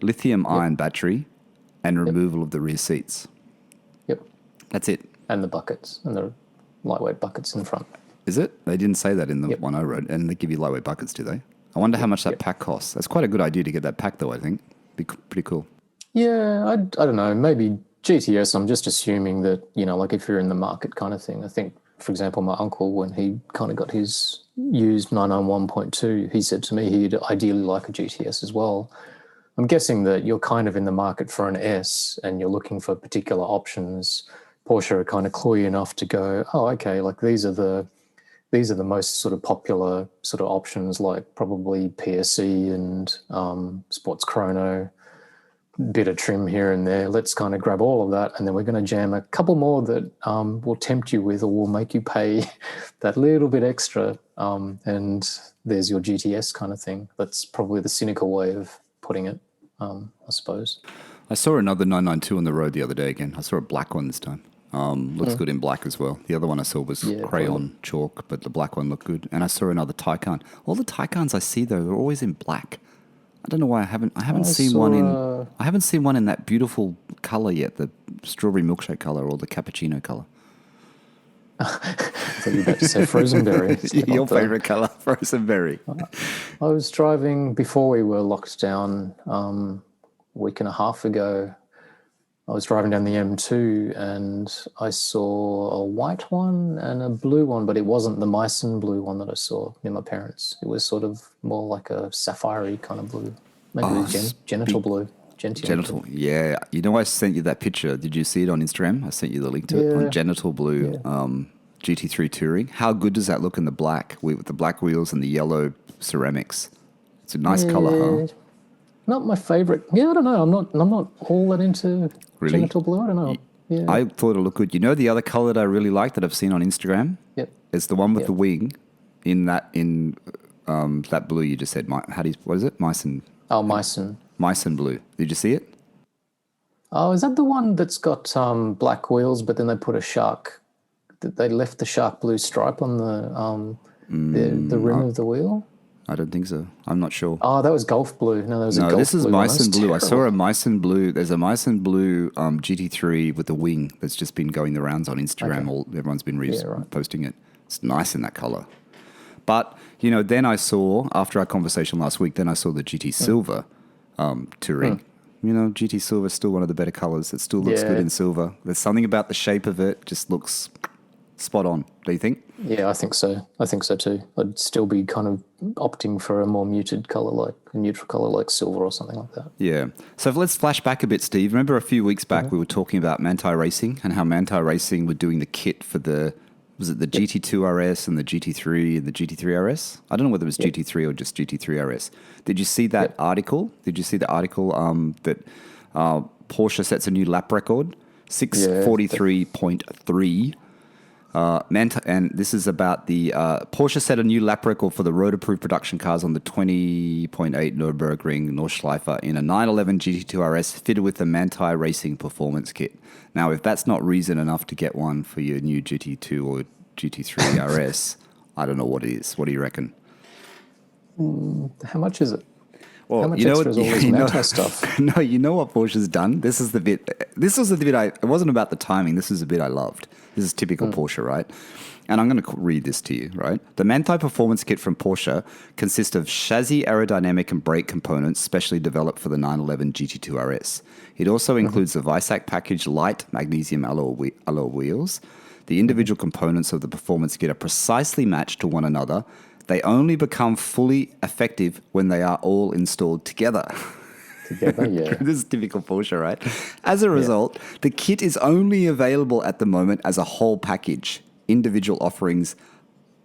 Speaker 1: lithium-ion battery, and removal of the rear seats.
Speaker 2: Yep.
Speaker 1: That's it.
Speaker 2: And the buckets, and the lightweight buckets in the front.
Speaker 1: Is it? They didn't say that in the one I wrote, and they give you lightweight buckets, do they? I wonder how much that pack costs. That's quite a good idea to get that pack, though, I think. Be pretty cool.
Speaker 2: Yeah, I don't know. Maybe GTS, I'm just assuming that, like if you're in the market kind of thing. I think, for example, my uncle, when he kind of got his used 991.2, he said to me he'd ideally like a GTS as well. I'm guessing that you're kind of in the market for an S and you're looking for particular options. Porsche are kind of coy enough to go, oh, okay, like these are the most sort of popular sort of options, like probably PSC and Sports Chrono. bit of trim here and there. Let's kind of grab all of that, and then we're going to jam a couple more that will tempt you with, or will make you pay that little bit extra. And there's your GTS kind of thing. That's probably the cynical way of putting it, I suppose.
Speaker 1: I saw another 992 on the road the other day again. I saw a black one this time. Looks good in black as well. The other one I saw was crayon chalk, but the black one looked good. And I saw another Taycan. All the Taycans I see though, they're always in black. I don't know why I haven't seen one in that beautiful color yet, the strawberry milkshake color or the cappuccino color.
Speaker 2: I thought you were about to say frozen berry.
Speaker 1: Your favorite color, frozen berry.
Speaker 2: I was driving before we were locked down a week and a half ago. I was driving down the M2 and I saw a white one and a blue one, but it wasn't the Meissen blue one that I saw near my parents. It was sort of more like a sapphire-y kind of blue. Maybe it was genital blue.
Speaker 1: Genital, yeah. You know, I sent you that picture. Did you see it on Instagram? I sent you the link to it on genital blue GT3 Touring. How good does that look in the black with the black wheels and the yellow ceramics? It's a nice color, huh?
Speaker 2: Not my favorite. Yeah, I don't know. I'm not all that into genital blue. I don't know. Yeah.
Speaker 1: I thought it looked good. You know the other color that I really like that I've seen on Instagram?
Speaker 2: Yep.
Speaker 1: It's the one with the wing in that blue you just said. What is it? Meissen.
Speaker 2: Oh, Meissen.
Speaker 1: Meissen blue. Did you see it?
Speaker 2: Oh, is that the one that's got black wheels, but then they put a shark? They left the shark blue stripe on the rim of the wheel.
Speaker 1: I don't think so. I'm not sure.
Speaker 2: Oh, that was Golf blue. No, that was a Golf blue. No,
Speaker 1: this is
Speaker 2: Meissen
Speaker 1: blue.
Speaker 2: Terrible.
Speaker 1: I saw a Meissen blue. There's a Meissen blue GT3 with the wing that's just been going the rounds on Instagram. Okay. Everyone's been posting it. It's nice in that color. But, you know, then I saw, after our conversation last week, then I saw the GT Silver Touring. You know, GT Silver is still one of the better colors. It still looks good in silver. There's something about the shape of it just looks spot on, do you think?
Speaker 2: Yeah, I think so. I think so too. I'd still be kind of opting for a more muted color, like a neutral color like silver or something like that.
Speaker 1: Yeah. So let's flash back a bit, Steve. Remember a few weeks back we were talking about Manthey Racing and how Manthey Racing were doing the kit for the GT2 RS and the GT3 and the GT3 RS? I don't know whether it was GT3 or just GT3 RS. Did you see that article? Did you see the article that Porsche sets a new lap record? 643.3. And this is about the Porsche set a new lap record for the road-approved production cars on the 20.8 Nürburgring Nordschleife in a 911 GT2 RS fitted with the Manthey Racing Performance Kit. Now, if that's not reason enough to get one for your new GT2 or GT3 RS, I don't know what it is. What do you reckon?
Speaker 2: How much is it?
Speaker 1: Well,
Speaker 2: how much extra is all this Manthey stuff?
Speaker 1: No, you know what Porsche's done? This was the bit it wasn't about the timing. This is the bit I loved. This is typical Porsche, right? And I'm going to read this to you, right? The Manthey Performance Kit from Porsche consists of chassis aerodynamic and brake components specially developed for the 911 GT2 RS. It also includes the Weissach package light magnesium alloy wheels. The individual components of the Performance Kit are precisely matched to one another. They only become fully effective when they are all installed together.
Speaker 2: Together, yeah.
Speaker 1: This is typical Porsche, right? As a result, the kit is only available at the moment as a whole package. Individual offerings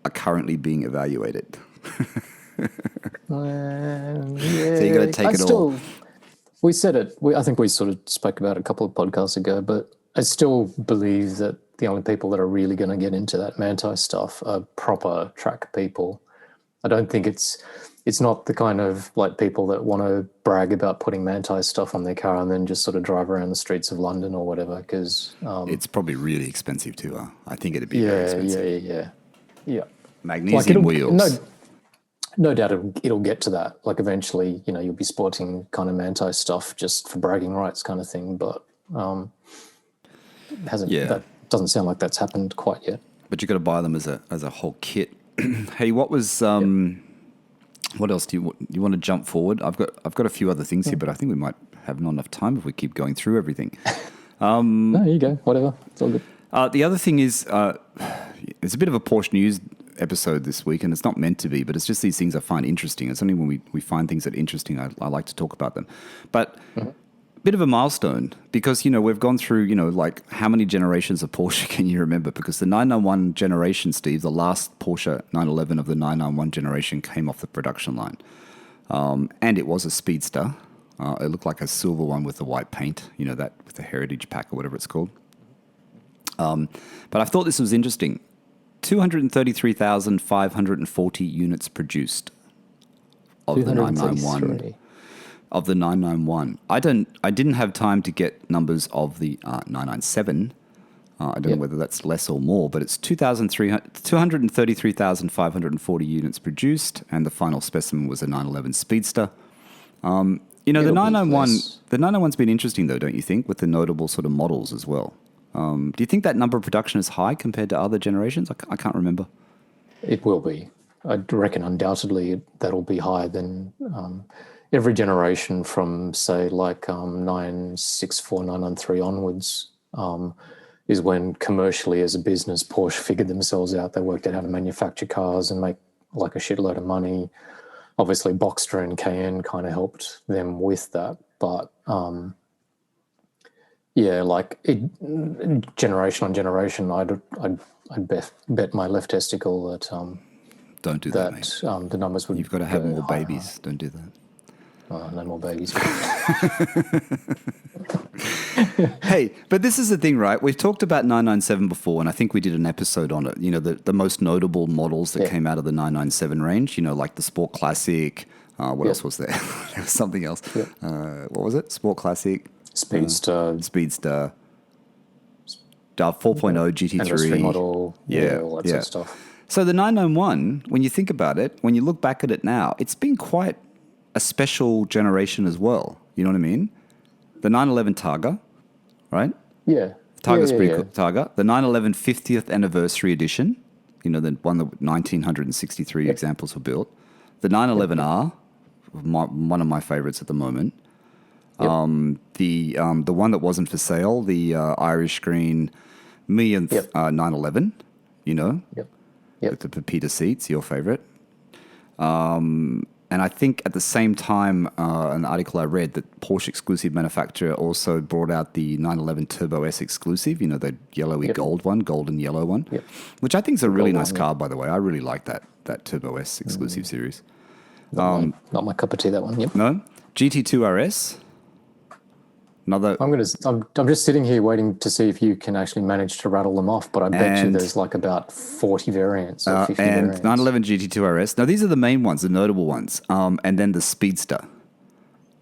Speaker 1: are currently being evaluated. So you got to take it all.
Speaker 2: We said it. I think we sort of spoke about it a couple of podcasts ago, but I still believe that the only people that are really going to get into that Manthey stuff are proper track people. I don't think it's not the kind of like people that want to brag about putting Manthey stuff on their car and then just sort of drive around the streets of London or whatever. Because
Speaker 1: it's probably really expensive too. I think it'd be very expensive.
Speaker 2: Yeah.
Speaker 1: Magnesium wheels.
Speaker 2: No doubt it'll get to that. Like eventually, you know, you'll be sporting kind of Manthey stuff just for bragging rights kind of thing. But that doesn't sound like that's happened quite yet.
Speaker 1: But you got to buy them as a whole kit. Hey, what was what else do you want to jump forward? I've got a few other things here, but I think we might have not enough time if we keep going through everything.
Speaker 2: No, you go. Whatever. It's all good.
Speaker 1: The other thing is, it's a bit of a Porsche news episode this week, and it's not meant to be, but it's just these things I find interesting. It's only when we find things that are interesting, I like to talk about them. But bit of a milestone because, you know, we've gone through, you know, like how many generations of Porsche can you remember? Because the 991 generation, Steve, the last Porsche 911 of the 991 generation came off the production line. And it was a speedster. It looked like a silver one with the white paint, that with the heritage pack or whatever it's called. But I thought this was interesting. 233,540 units produced of the 991. Of the 991. I didn't have time to get numbers of the 997. I don't know whether that's less or more, but it's 233,540 units produced, and the final specimen was a 911 Speedster. The 991's been interesting though, don't you think, with the notable sort of models as well? Do you think that number of production is high compared to other generations? I can't remember.
Speaker 2: It will be. I reckon undoubtedly that'll be higher than every generation from, say, like 964, 993 onwards. Is when commercially as a business, Porsche figured themselves out. They worked out how to manufacture cars and make like a shitload of money. Obviously, Boxster and Cayenne kind of helped them with that. But generation on generation, I'd bet my left testicle that
Speaker 1: don't do that, mate.
Speaker 2: The numbers would.
Speaker 1: You've got to have more babies. Don't do that.
Speaker 2: Oh, no more babies.
Speaker 1: Hey, but this is the thing, right? We've talked about 997 before, and I think we did an episode on it. The most notable models that came out of the 997 range, like the Sport Classic. What else was there? There was something else. What was it? Sport Classic.
Speaker 2: Speedster.
Speaker 1: 4.0 GT3.
Speaker 2: Industry model. All that sort of stuff.
Speaker 1: So the 991, when you think about it, when you look back at it now, it's been quite a special generation as well. You know what I mean? The 911 Targa, right?
Speaker 2: Yeah.
Speaker 1: Targa's pretty cool. Targa. The 911 50th anniversary edition, the one that 1,963 examples were built. The 911R, one of my favorites at the moment. The one that wasn't for sale, the Irish green millionth 911, with the Pepita seats, your favorite. And I think at the same time, an article I read that Porsche exclusive manufacturer also brought out the 911 Turbo S exclusive, the yellowy gold one, gold and yellow one, which I think is a really nice car, by the way. I really like that Turbo S exclusive series.
Speaker 2: Not my cup of tea, that one. Yep.
Speaker 1: No? GT2 RS. Another.
Speaker 2: I'm just sitting here waiting to see if you can actually manage to rattle them off, but I bet you there's like about 40 variants or 50 variants.
Speaker 1: And 911 GT2 RS. Now, these are the main ones, the notable ones. And then the Speedster,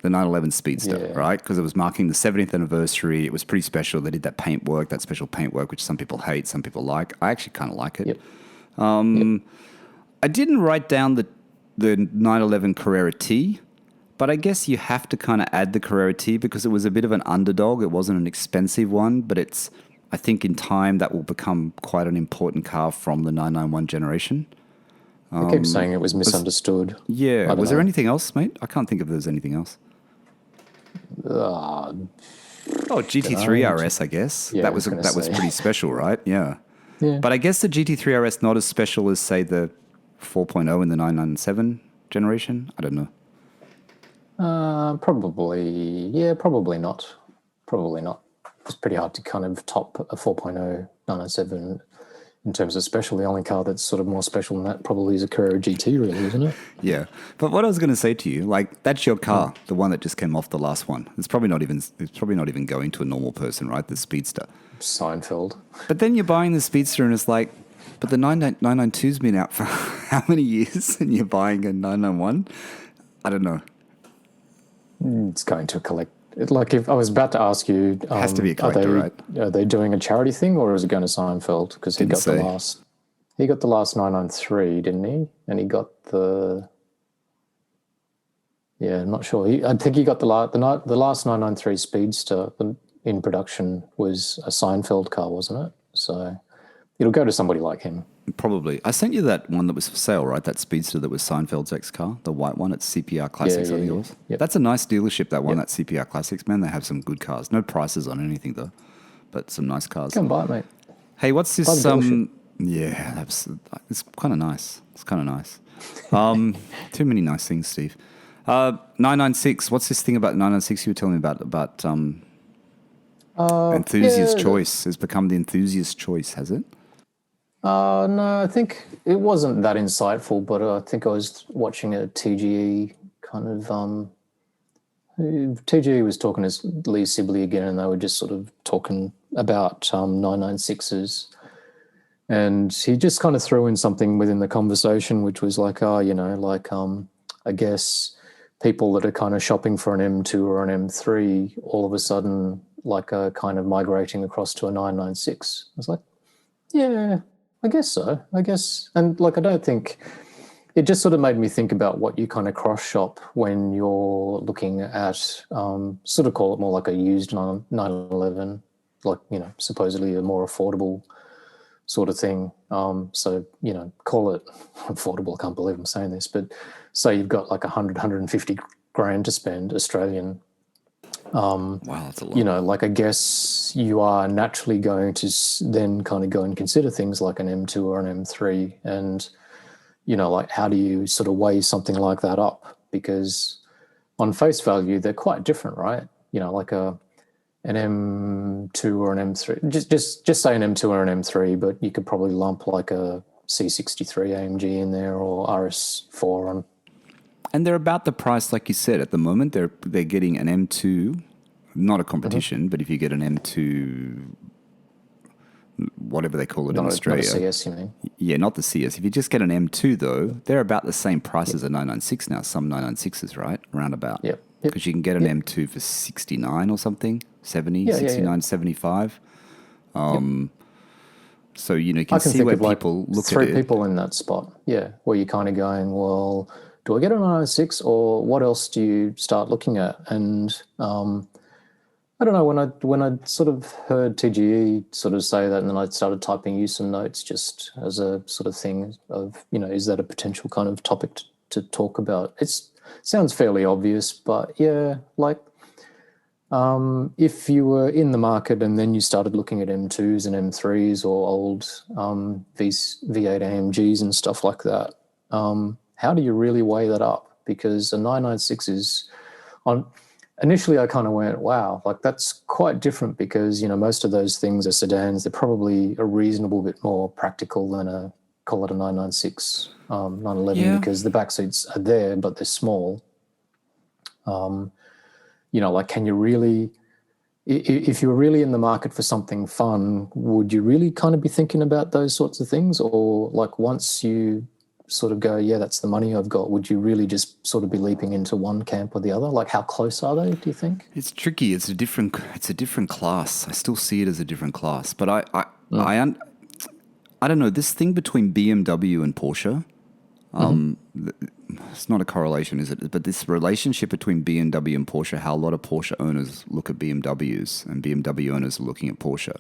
Speaker 1: the 911 Speedster, right? Because it was marking the 70th anniversary. It was pretty special. They did that paintwork, that special paintwork, which some people hate, some people like. I actually kind of like it. I didn't write down the 911 Carrera T. But I guess you have to kind of add the Carrera T because it was a bit of an underdog. It wasn't an expensive one, but I think in time that will become quite an important car from the 991 generation.
Speaker 2: I keep saying it was misunderstood.
Speaker 1: Was there anything else, mate? I can't think if there's anything else. GT3 RS, I guess.
Speaker 2: Yeah,
Speaker 1: that was pretty special, right? Yeah. But I guess the GT3 RS not as special as, say, the 4.0 in the 997 generation. I don't know.
Speaker 2: Probably not. Probably not. It's pretty hard to kind of top a 4.0 997 in terms of special. The only car that's sort of more special than that probably is a Carrera GT, really, isn't it?
Speaker 1: Yeah. But what I was going to say to you, like, that's your car, the one that just came off the last one. It's probably not even going to a normal person, right? The Speedster.
Speaker 2: Seinfeld.
Speaker 1: But then you're buying the Speedster and it's like, but the 992's been out for how many years and you're buying a 991? I don't know.
Speaker 2: It's going to collect. Like, if I was about to ask you,
Speaker 1: it has to be a collector, right?
Speaker 2: Are they doing a charity thing, or is it going to Seinfeld? Because he got the last 993, didn't he? And he got the. Yeah, I'm not sure. I think he got the last 993 Speedster in production was a Seinfeld car, wasn't it? So it'll go to somebody like him.
Speaker 1: Probably. I sent you that one that was for sale, right? That Speedster that was Seinfeld's ex-car, the white one at CPR Classics, I think it was.
Speaker 2: Yep.
Speaker 1: That's a nice dealership, that one, that CPR Classics. Man, they have some good cars. No prices on anything, though, but some nice cars.
Speaker 2: Come buy it, mate.
Speaker 1: Hey, what's this? It's kind of nice. It's kind of nice. Too many nice things, Steve. 996. What's this thing about 996 you were telling me about enthusiast choice? Has become the enthusiast choice, has it?
Speaker 2: No, I think it wasn't that insightful, but I think I was watching a TGE kind of TG was talking to Lee Sibley again, and they were just sort of talking about 996s. And he just kind of threw in something within the conversation, which was like, I guess people that are kind of shopping for an M2 or an M3 all of a sudden like are kind of migrating across to a 996. I was like, yeah, I guess so. I guess. And like, I don't think it just sort of made me think about what you kind of cross shop when you're looking at sort of call it more like a used 911, like, supposedly a more affordable sort of thing. So, call it affordable. I can't believe I'm saying this, but say you've got like 150 grand to spend Australian.
Speaker 1: Wow, that's a lot.
Speaker 2: Like I guess you are naturally going to then kind of go and consider things like an M2 or an M3. And, like how do you sort of weigh something like that up? Because on face value, they're quite different, right? Like an M2 or an M3, just say an M2 or an M3, but you could probably lump like a C63 AMG in there or RS4 on.
Speaker 1: And they're about the price, like you said. At the moment, they're getting an M2, not a competition, but if you get an M2, whatever they call it in Australia.
Speaker 2: Not a CS, you mean?
Speaker 1: Yeah, not the CS. If you just get an M2, though, they're about the same price as a 996 now, some 996s, right? Around about.
Speaker 2: Yep.
Speaker 1: Because you can get an M2 for 69 or something, 70, 69, 75. So, you can see where people look at it.
Speaker 2: Three people in that spot, where you're kind of going, well, do I get a 996 or what else do you start looking at? And I don't know, when I sort of heard TGE sort of say that, and then I started typing you some notes just as a sort of thing of, is that a potential kind of topic to talk about? It sounds fairly obvious, but yeah, like if you were in the market and then you started looking at M2s and M3s or old V8 AMGs and stuff like that, how do you really weigh that up? Because a 996 is on. Initially, I kind of went, wow, like that's quite different because, most of those things are sedans. They're probably a reasonable bit more practical than call it a 996, 911 because the back seats are there, but they're small. Like can you really, if you were really in the market for something fun, would you really kind of be thinking about those sorts of things? Or like once you sort of go, yeah, that's the money I've got, would you really just sort of be leaping into one camp or the other? Like how close are they, do you think?
Speaker 1: It's tricky. It's a different class. I still see it as a different class. But I don't know, this thing between BMW and Porsche, it's not a correlation, is it? But this relationship between BMW and Porsche, how a lot of Porsche owners look at BMWs and BMW owners are looking at Porsche.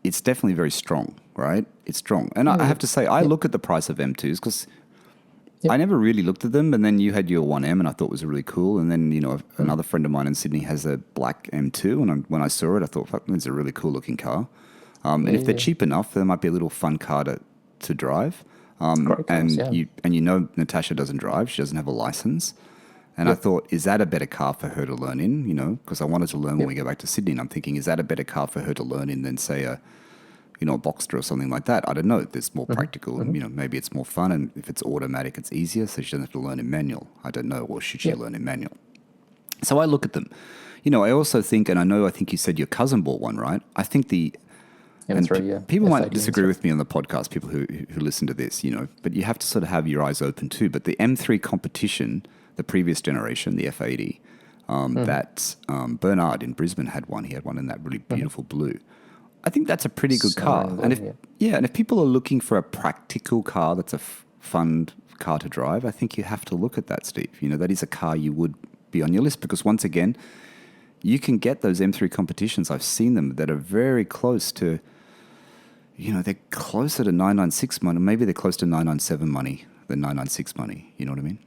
Speaker 1: It's definitely very strong, right? It's strong. And I have to say, I look at the price of M2s because I never really looked at them. And then you had your 1M and I thought it was really cool. And then, another friend of mine in Sydney has a black M2. And when I saw it, I thought, fuck, it's a really cool looking car. And if they're cheap enough, there might be a little fun car to drive. Natasha doesn't drive. She doesn't have a license. And I thought, is that a better car for her to learn in? Because I wanted to learn when we go back to Sydney. And I'm thinking, is that a better car for her to learn in than, say, a Boxster or something like that? I don't know. It's more practical. And, maybe it's more fun. And if it's automatic, it's easier. So she doesn't have to learn in manual. I don't know. Or should she learn in manual? So I look at them. I also think, and I think you said your cousin bought one, right? I think
Speaker 2: M3,
Speaker 1: people might disagree with me on the podcast, people who listen to this, but you have to sort of have your eyes open too. But the M3 competition, the previous generation, the F80, that Bernard in Brisbane had one. He had one in that really beautiful blue. I think that's a pretty good car. And if people are looking for a practical car that's a fun car to drive, I think you have to look at that, Steve. That is a car you would be on your list because once again, you can get those M3 competitions. I've seen them that are very close to, they're closer to 996 money. Maybe they're close to 997 money than 996 money. You know what I mean?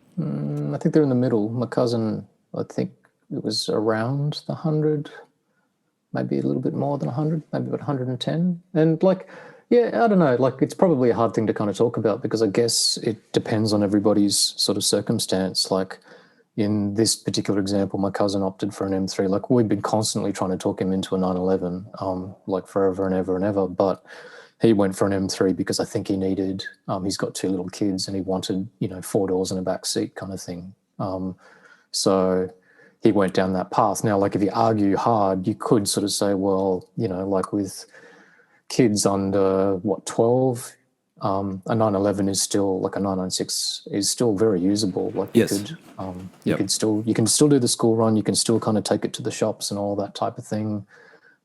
Speaker 2: I think they're in the middle. My cousin, I think it was around the 100, maybe a little bit more than 100, maybe about 110. And I don't know, it's probably a hard thing to kind of talk about because I guess it depends on everybody's sort of circumstance. Like in this particular example, my cousin opted for an M3. We've been constantly trying to talk him into a 911, forever and ever and ever. But he went for an M3 because I think he needed, he's got two little kids and he wanted, 4 doors and a back seat kind of thing. So he went down that path. Now, like if you argue hard, you could sort of say, well, like with kids under 12, a 911 is still like a 996 is still very usable. Like
Speaker 1: Yes.
Speaker 2: you can still do the school run. You can still kind of take it to the shops and all that type of thing.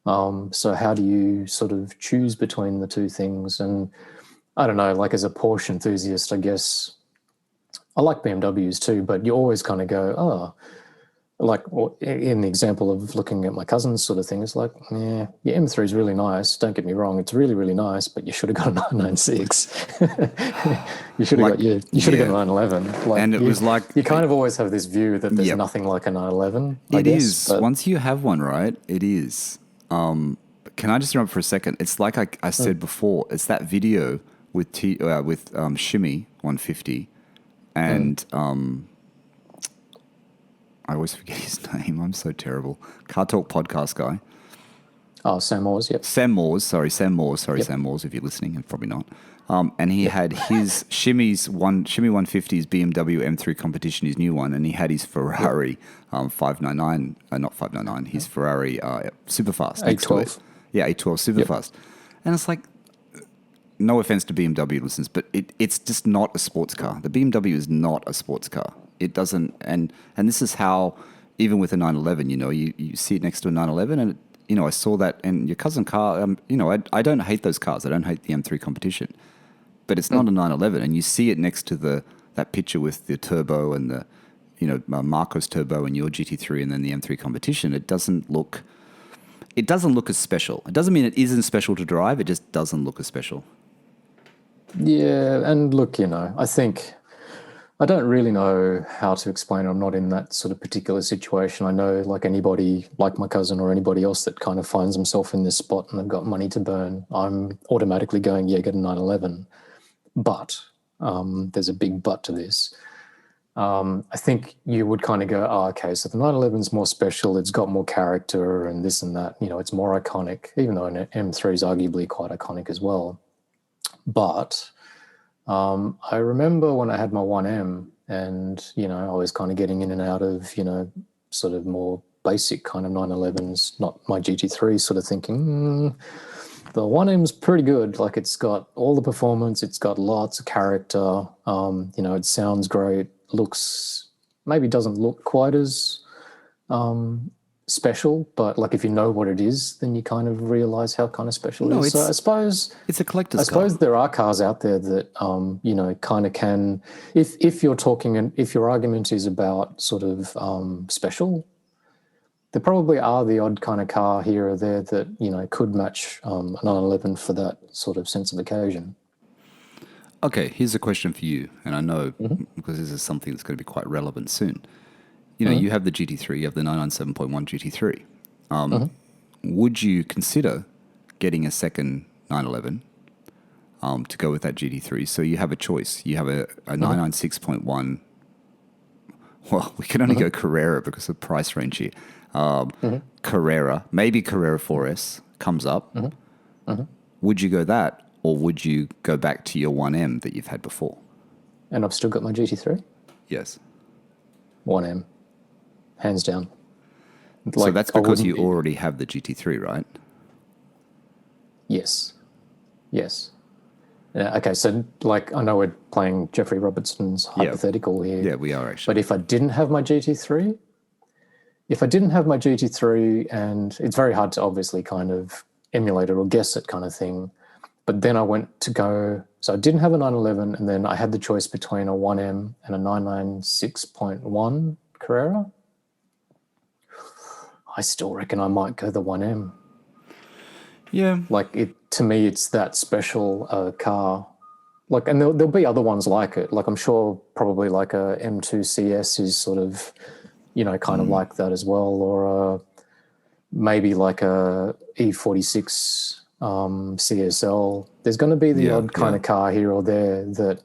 Speaker 2: So how do you sort of choose between the two things? And I don't know, like as a Porsche enthusiast, I guess I like BMWs too, but you always kind of go, oh, like in the example of looking at my cousin's sort of thing, it's like, yeah, your M3 is really nice. Don't get me wrong, it's really, really nice, but you should have got a 996. You should have got a 911. Like,
Speaker 1: and it was like
Speaker 2: you kind of always have this view that there's nothing like a 911.
Speaker 1: It is. Once you have one, right? It is. Can I just interrupt for a second? It's like I said before. It's that video with Shimmy 150, and I always forget his name. I'm so terrible. Car Talk podcast guy.
Speaker 2: Oh, Sam Moores, yep.
Speaker 1: Sam Moores, Sam Moores, if you're listening, and probably not. And he had his Shimmy 150's BMW M3 competition, his new one, and he had his Ferrari 599, not 599, his Ferrari Superfast next to it. Yeah, 812 Superfast. And it's like, no offense to BMW listeners, but it's just not a sports car. The BMW is not a sports car. It doesn't, and this is how, even with a 911, you see it next to a 911, and I saw that, and your cousin car, I don't hate those cars. I don't hate the M3 competition, but it's not a 911, and you see it next to that picture with the turbo and the, Marco's turbo and your GT3, and then the M3 competition. It doesn't look as special. It doesn't mean it isn't special to drive. It just doesn't look as special.
Speaker 2: Yeah, and look, I think I don't really know how to explain it. I'm not in that sort of particular situation. I know, like anybody, like my cousin or anybody else that kind of finds himself in this spot and they've got money to burn, I'm automatically going, yeah, get a 911. But there's a big but to this. I think you would kind of go, oh, okay, so the 911 is more special. It's got more character and this and that. It's more iconic, even though an M3 is arguably quite iconic as well. But I remember when I had my 1M and, I was kind of getting in and out of, sort of more basic kind of 911s, not my GT3, sort of thinking, the 1M's pretty good. Like it's got all the performance, it's got lots of character, it sounds great, maybe doesn't look quite as special, but like if you know what it is, then you kind of realize how kind of special it is. So I suppose
Speaker 1: it's a collector's car.
Speaker 2: I suppose there are cars out there that kind of can, if you're talking and if your argument is about sort of special, there probably are the odd kind of car here or there that could match a 911 for that sort of sense of occasion.
Speaker 1: Okay, here's a question for you, and I know because this is something that's going to be quite relevant soon. You have the GT3, you have the 997.1 GT3. Would you consider getting a second 911 to go with that GT3? So you have a choice. You have a 996.1. Well, we can only go Carrera because of the price range here. Carrera, maybe Carrera 4S comes up. Would you go that, or would you go back to your 1M that you've had before?
Speaker 2: And I've still got my GT3?
Speaker 1: Yes.
Speaker 2: 1M. Hands down.
Speaker 1: So that's because you already have the GT3, right?
Speaker 2: Yes. Okay, so like I know we're playing Jeffrey Robertson's hypothetical here.
Speaker 1: Yeah, we are actually.
Speaker 2: But if I didn't have my GT3, and it's very hard to obviously kind of emulate it or guess it kind of thing, but then I went to go, so I didn't have a 911, and then I had the choice between a 1M and a 996.1 Carrera. I still reckon I might go the 1M.
Speaker 1: Yeah.
Speaker 2: Like to me, it's that special car. Like, and there'll be other ones like it. Like I'm sure probably like a M2 CS is sort of, kind of like that as well. Or maybe like a E46 CSL. There's going to be the odd kind of car here or there that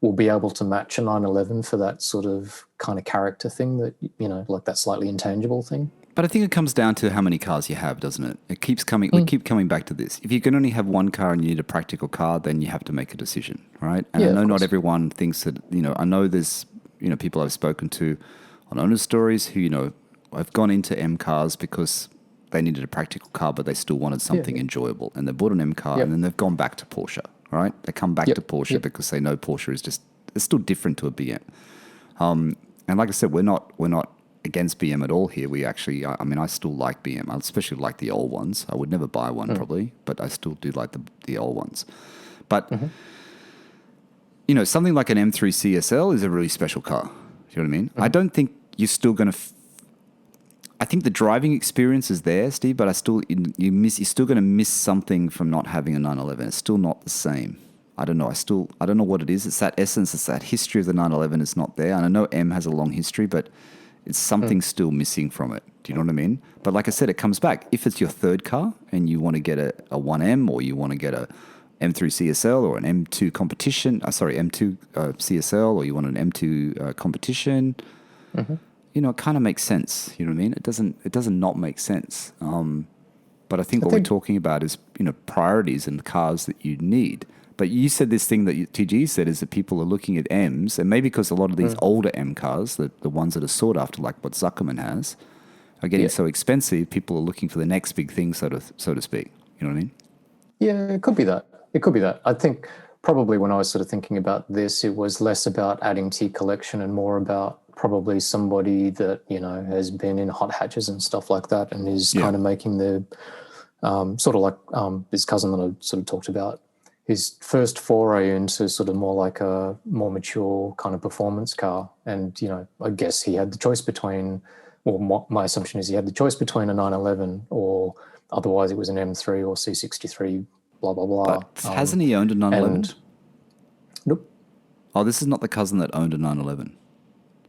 Speaker 2: will be able to match a 911 for that sort of kind of character thing that, like that slightly intangible thing.
Speaker 1: But I think it comes down to how many cars you have, doesn't it? It keeps coming. We keep coming back to this. If you can only have one car and you need a practical car, then you have to make a decision, right? And I know not everyone thinks that. I know there's people I've spoken to on owner stories who, have gone into M cars because they needed a practical car, but they still wanted something enjoyable. And they bought an M car and then they've gone back to Porsche, right? They come back to Porsche because they know Porsche is it's still different to a BM. And like I said, we're not against BM at all here. We actually, I still like BM. I especially like the old ones. I would never buy one probably, but I still do like the old ones. But, something like an M3 CSL is a really special car. You know what I mean? I don't think you're still going to... I think the driving experience is there, Steve, but you're still going to miss something from not having a 911. It's still not the same. I don't know. I don't know what it is. It's that essence. It's that history of the 911 is not there. And I know M has a long history, but it's something still missing from it. Do you know what I mean? But like I said, it comes back. If it's your third car and you want to get a 1M or you want to get a M3 CSL or an M2 competition, M2 CSL, or you want an M2 competition, it kind of makes sense. You know what I mean? It doesn't not make sense. But I think what we're talking about is, priorities and the cars that you need. But you said this thing that TG said is that people are looking at M's, and maybe because a lot of these older M cars, the ones that are sought after, like what Zuckerman has, are getting so expensive, people are looking for the next big thing, so to speak. You know what I mean? Yeah,
Speaker 2: it could be that. I think probably when I was sort of thinking about this, it was less about adding to your collection and more about probably somebody that, has been in hot hatches and stuff like that and is kind of making the sort of like this cousin that I sort of talked about, his first foray into sort of more like a more mature kind of performance car. And, I guess he had the choice between, or my assumption is he had the choice between a 911 or otherwise it was an M3 or C63, blah, blah, blah.
Speaker 1: But hasn't he owned a 911?
Speaker 2: Nope.
Speaker 1: Oh, this is not the cousin that owned a 911.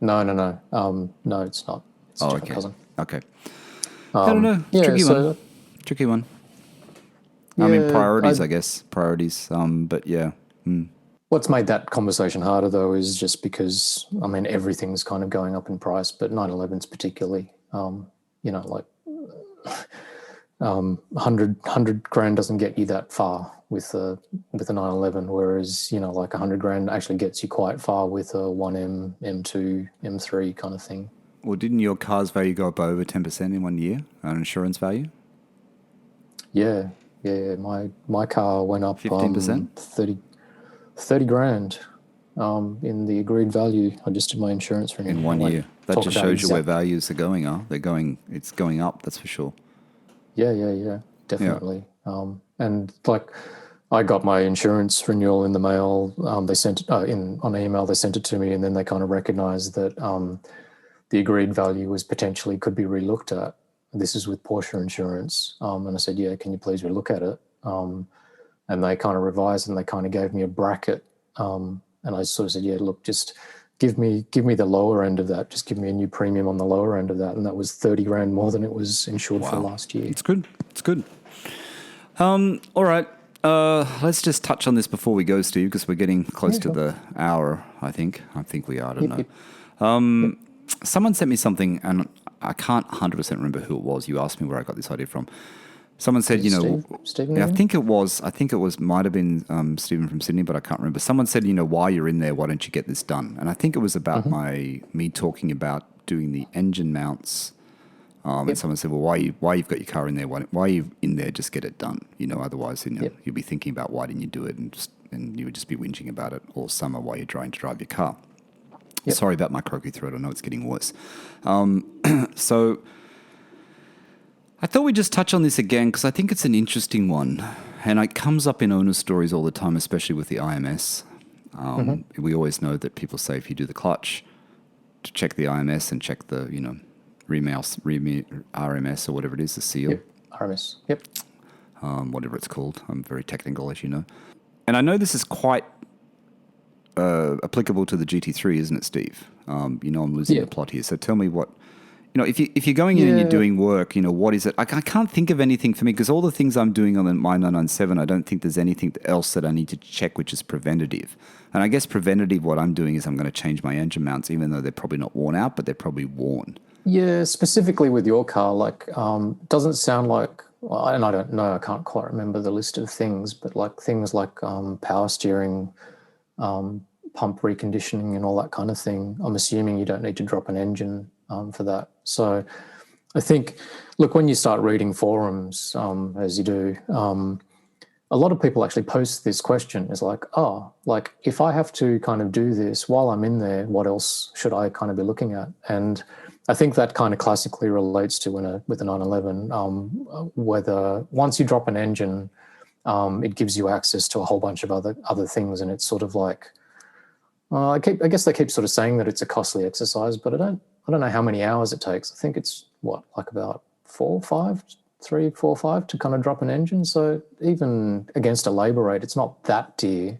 Speaker 2: No. No, it's not. It's a different cousin.
Speaker 1: Okay. I don't know. Tricky one.
Speaker 2: Yeah,
Speaker 1: priorities, I guess. Priorities. But yeah.
Speaker 2: What's made that conversation harder, though, is just because, everything's kind of going up in price, but 911s particularly, 100 grand doesn't get you that far with a 911, whereas, like 100 grand actually gets you quite far with a 1M, M2, M3 kind of thing.
Speaker 1: Well, didn't your car's value go up over 10% in 1 year, on insurance value?
Speaker 2: Yeah. My car went up
Speaker 1: 15%?
Speaker 2: 30 grand in the agreed value. I just did my insurance renewal.
Speaker 1: In 1 year. That just shows you where values are going, it's going up, that's for sure.
Speaker 2: Yeah, definitely. Yeah. And like I got my insurance renewal in the mail. They sent it on email, they sent it to me, and then they kind of recognized that the agreed value was potentially could be relooked at. This is with Porsche insurance. And I said, yeah, can you please relook at it? And they kind of revised and they kind of gave me a bracket. And I sort of said, yeah, look, just give me the lower end of that. Just give me a new premium on the lower end of that. And that was 30 grand more than it was insured for last year.
Speaker 1: It's good. All right. Let's just touch on this before we go, Steve, because we're getting close to the hour, I think. I think we are, I don't know. Someone sent me something, and I can't 100% remember who it was. You asked me where I got this idea from. Someone said,
Speaker 2: Stephen,
Speaker 1: I think it was, might have been Stephen from Sydney, but I can't remember. Someone said, while you're in there, why don't you get this done? And I think it was about me talking about doing the engine mounts. And someone said, well, why you've got your car in there? Why are you in there? Just get it done. Otherwise, you'll be thinking about why didn't you do it, and you would just be whinging about it all summer while you're trying to drive your car. Yep. Sorry about my croaky throat. I know it's getting worse. So I thought we'd just touch on this again because I think it's an interesting one. And it comes up in owner stories all the time, especially with the IMS. We always know that people say if you do the clutch, to check the IMS and check the, RMS or whatever it is, the seal.
Speaker 2: Yep, RMS, yep.
Speaker 1: Whatever it's called. I'm very technical, as you know. And I know this is quite applicable to the GT3, isn't it, Steve? I'm losing the plot here. So tell me what, if you're going in and you're doing work, what is it? I can't think of anything for me because all the things I'm doing on my 997, I don't think there's anything else that I need to check, which is preventative. And I guess preventative, what I'm doing is I'm going to change my engine mounts, even though they're probably not worn out, but they're probably worn.
Speaker 2: Yeah, specifically with your car, doesn't sound like, and I don't know, I can't quite remember the list of things, but things like power steering, pump reconditioning and all that kind of thing. I'm assuming you don't need to drop an engine for that. So I think, look, when you start reading forums, as you do, a lot of people actually post this question. It's like, oh, like if I have to kind of do this while I'm in there, what else should I kind of be looking at? And I think that kind of classically relates to with a 911, whether once you drop an engine, it gives you access to a whole bunch of other things, and it's sort of like, I guess they keep sort of saying that it's a costly exercise, but I don't know how many hours it takes. I think it's like about 4 or 5 to kind of drop an engine. So even against a labour rate, it's not that dear.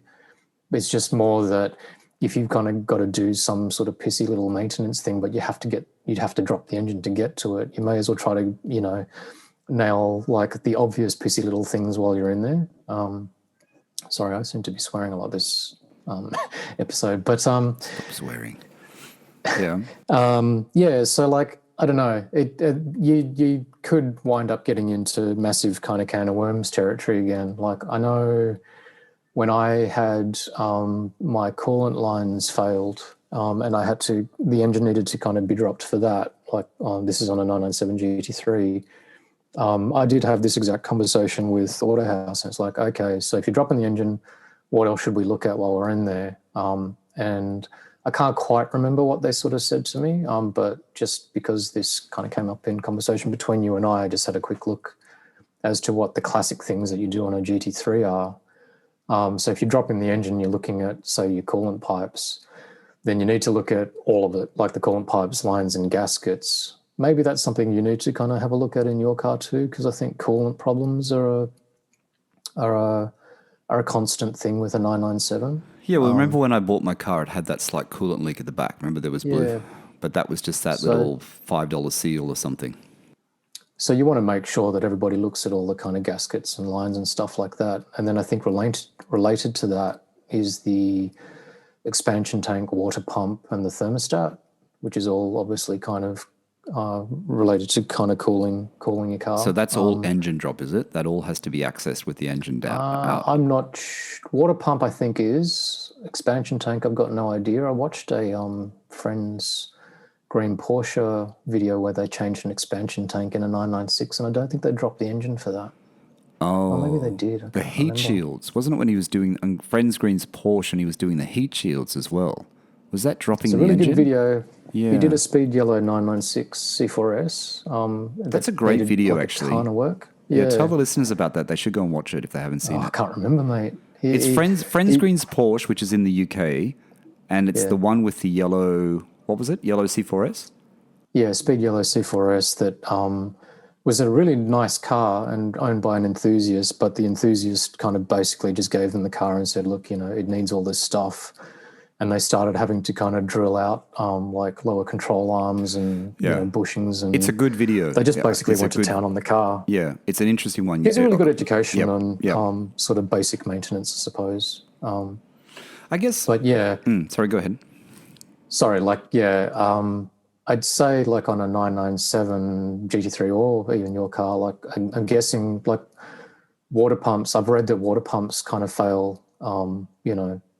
Speaker 2: It's just more that if you've kind of got to do some sort of pissy little maintenance thing, but you'd have to drop the engine to get to it, you may as well try to, nail like the obvious pissy little things while you're in there. Sorry, I seem to be swearing a lot this episode, but
Speaker 1: Stop swearing. Yeah.
Speaker 2: Yeah. So like, I don't know. You could wind up getting into massive kind of can of worms territory again. Like I know when I had my coolant lines failed, and the engine needed to kind of be dropped for that. Like this is on a 997 GT3. I did have this exact conversation with Autohouse, and it's like, okay, so if you're dropping the engine, what else should we look at while we're in there? And I can't quite remember what they sort of said to me, but just because this kind of came up in conversation between you and I just had a quick look as to what the classic things that you do on a GT3 are. So if you're dropping the engine, you're looking at, say, your coolant pipes, then you need to look at all of it, like the coolant pipes, lines and gaskets. Maybe that's something you need to kind of have a look at in your car too, because I think coolant problems are a constant thing with a 997.
Speaker 1: Yeah, well, remember when I bought my car, it had that slight coolant leak at the back. Remember there was blue?
Speaker 2: Yeah.
Speaker 1: But that was just that little $5 seal or something.
Speaker 2: So you want to make sure that everybody looks at all the kind of gaskets and lines and stuff like that. And then I think related to that is the expansion tank, water pump, and the thermostat, which is all obviously kind of related to kind of cooling your car.
Speaker 1: So that's all engine drop, is it? That all has to be accessed with the engine down.
Speaker 2: I'm not water pump, I think is. Expansion tank, I've got no idea. I watched a friend's green Porsche video where they changed an expansion tank in a 996, and I don't think they dropped the engine for that.
Speaker 1: Oh,
Speaker 2: or maybe they did.
Speaker 1: The heat shields. Wasn't it when he was doing Friends Green's Porsche and he was doing the heat shields as well? Was that dropping the engine?
Speaker 2: It's a really good video.
Speaker 1: Yeah.
Speaker 2: He did a speed yellow 996 C4S.
Speaker 1: That's a great video, actually.
Speaker 2: A ton of work.
Speaker 1: Yeah, tell the listeners about that. They should go and watch it if they haven't seen it.
Speaker 2: I can't remember, mate.
Speaker 1: It's Friends Green's Porsche, which is in the UK, and it's the one with the yellow, what was it? Yellow C4S?
Speaker 2: Yeah, speed yellow C4S that was a really nice car and owned by an enthusiast, but the enthusiast kind of basically just gave them the car and said, look, it needs all this stuff. And they started having to kind of drill out like lower control arms and bushings. And
Speaker 1: it's a good video.
Speaker 2: They just basically went to town on the car.
Speaker 1: Yeah, it's an interesting one.
Speaker 2: It's a really good education on sort of basic maintenance, I suppose.
Speaker 1: I guess.
Speaker 2: But yeah.
Speaker 1: Sorry, go ahead.
Speaker 2: Sorry, I'd say like on a 997 GT3 or even your car, like I'm guessing like water pumps. I've read that water pumps kind of fail,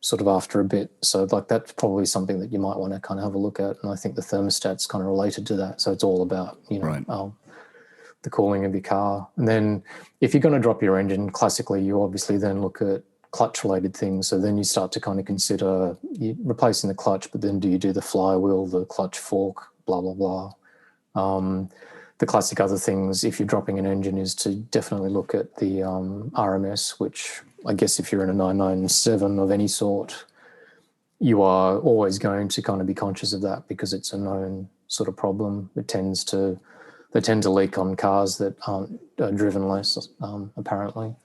Speaker 2: sort of after a bit. So like that's probably something that you might want to kind of have a look at. And I think the thermostat's kind of related to that. So it's all about, the cooling of your car. And then if you're going to drop your engine, classically, you obviously then look at clutch related things. So then you start to kind of consider replacing the clutch, but then do you do the flywheel, the clutch fork, blah, blah, blah. The classic other things, if you're dropping an engine, is to definitely look at the RMS, which I guess if you're in a 997 of any sort, you are always going to kind of be conscious of that because it's a known sort of problem. They tend to leak on cars that aren't driven less, apparently.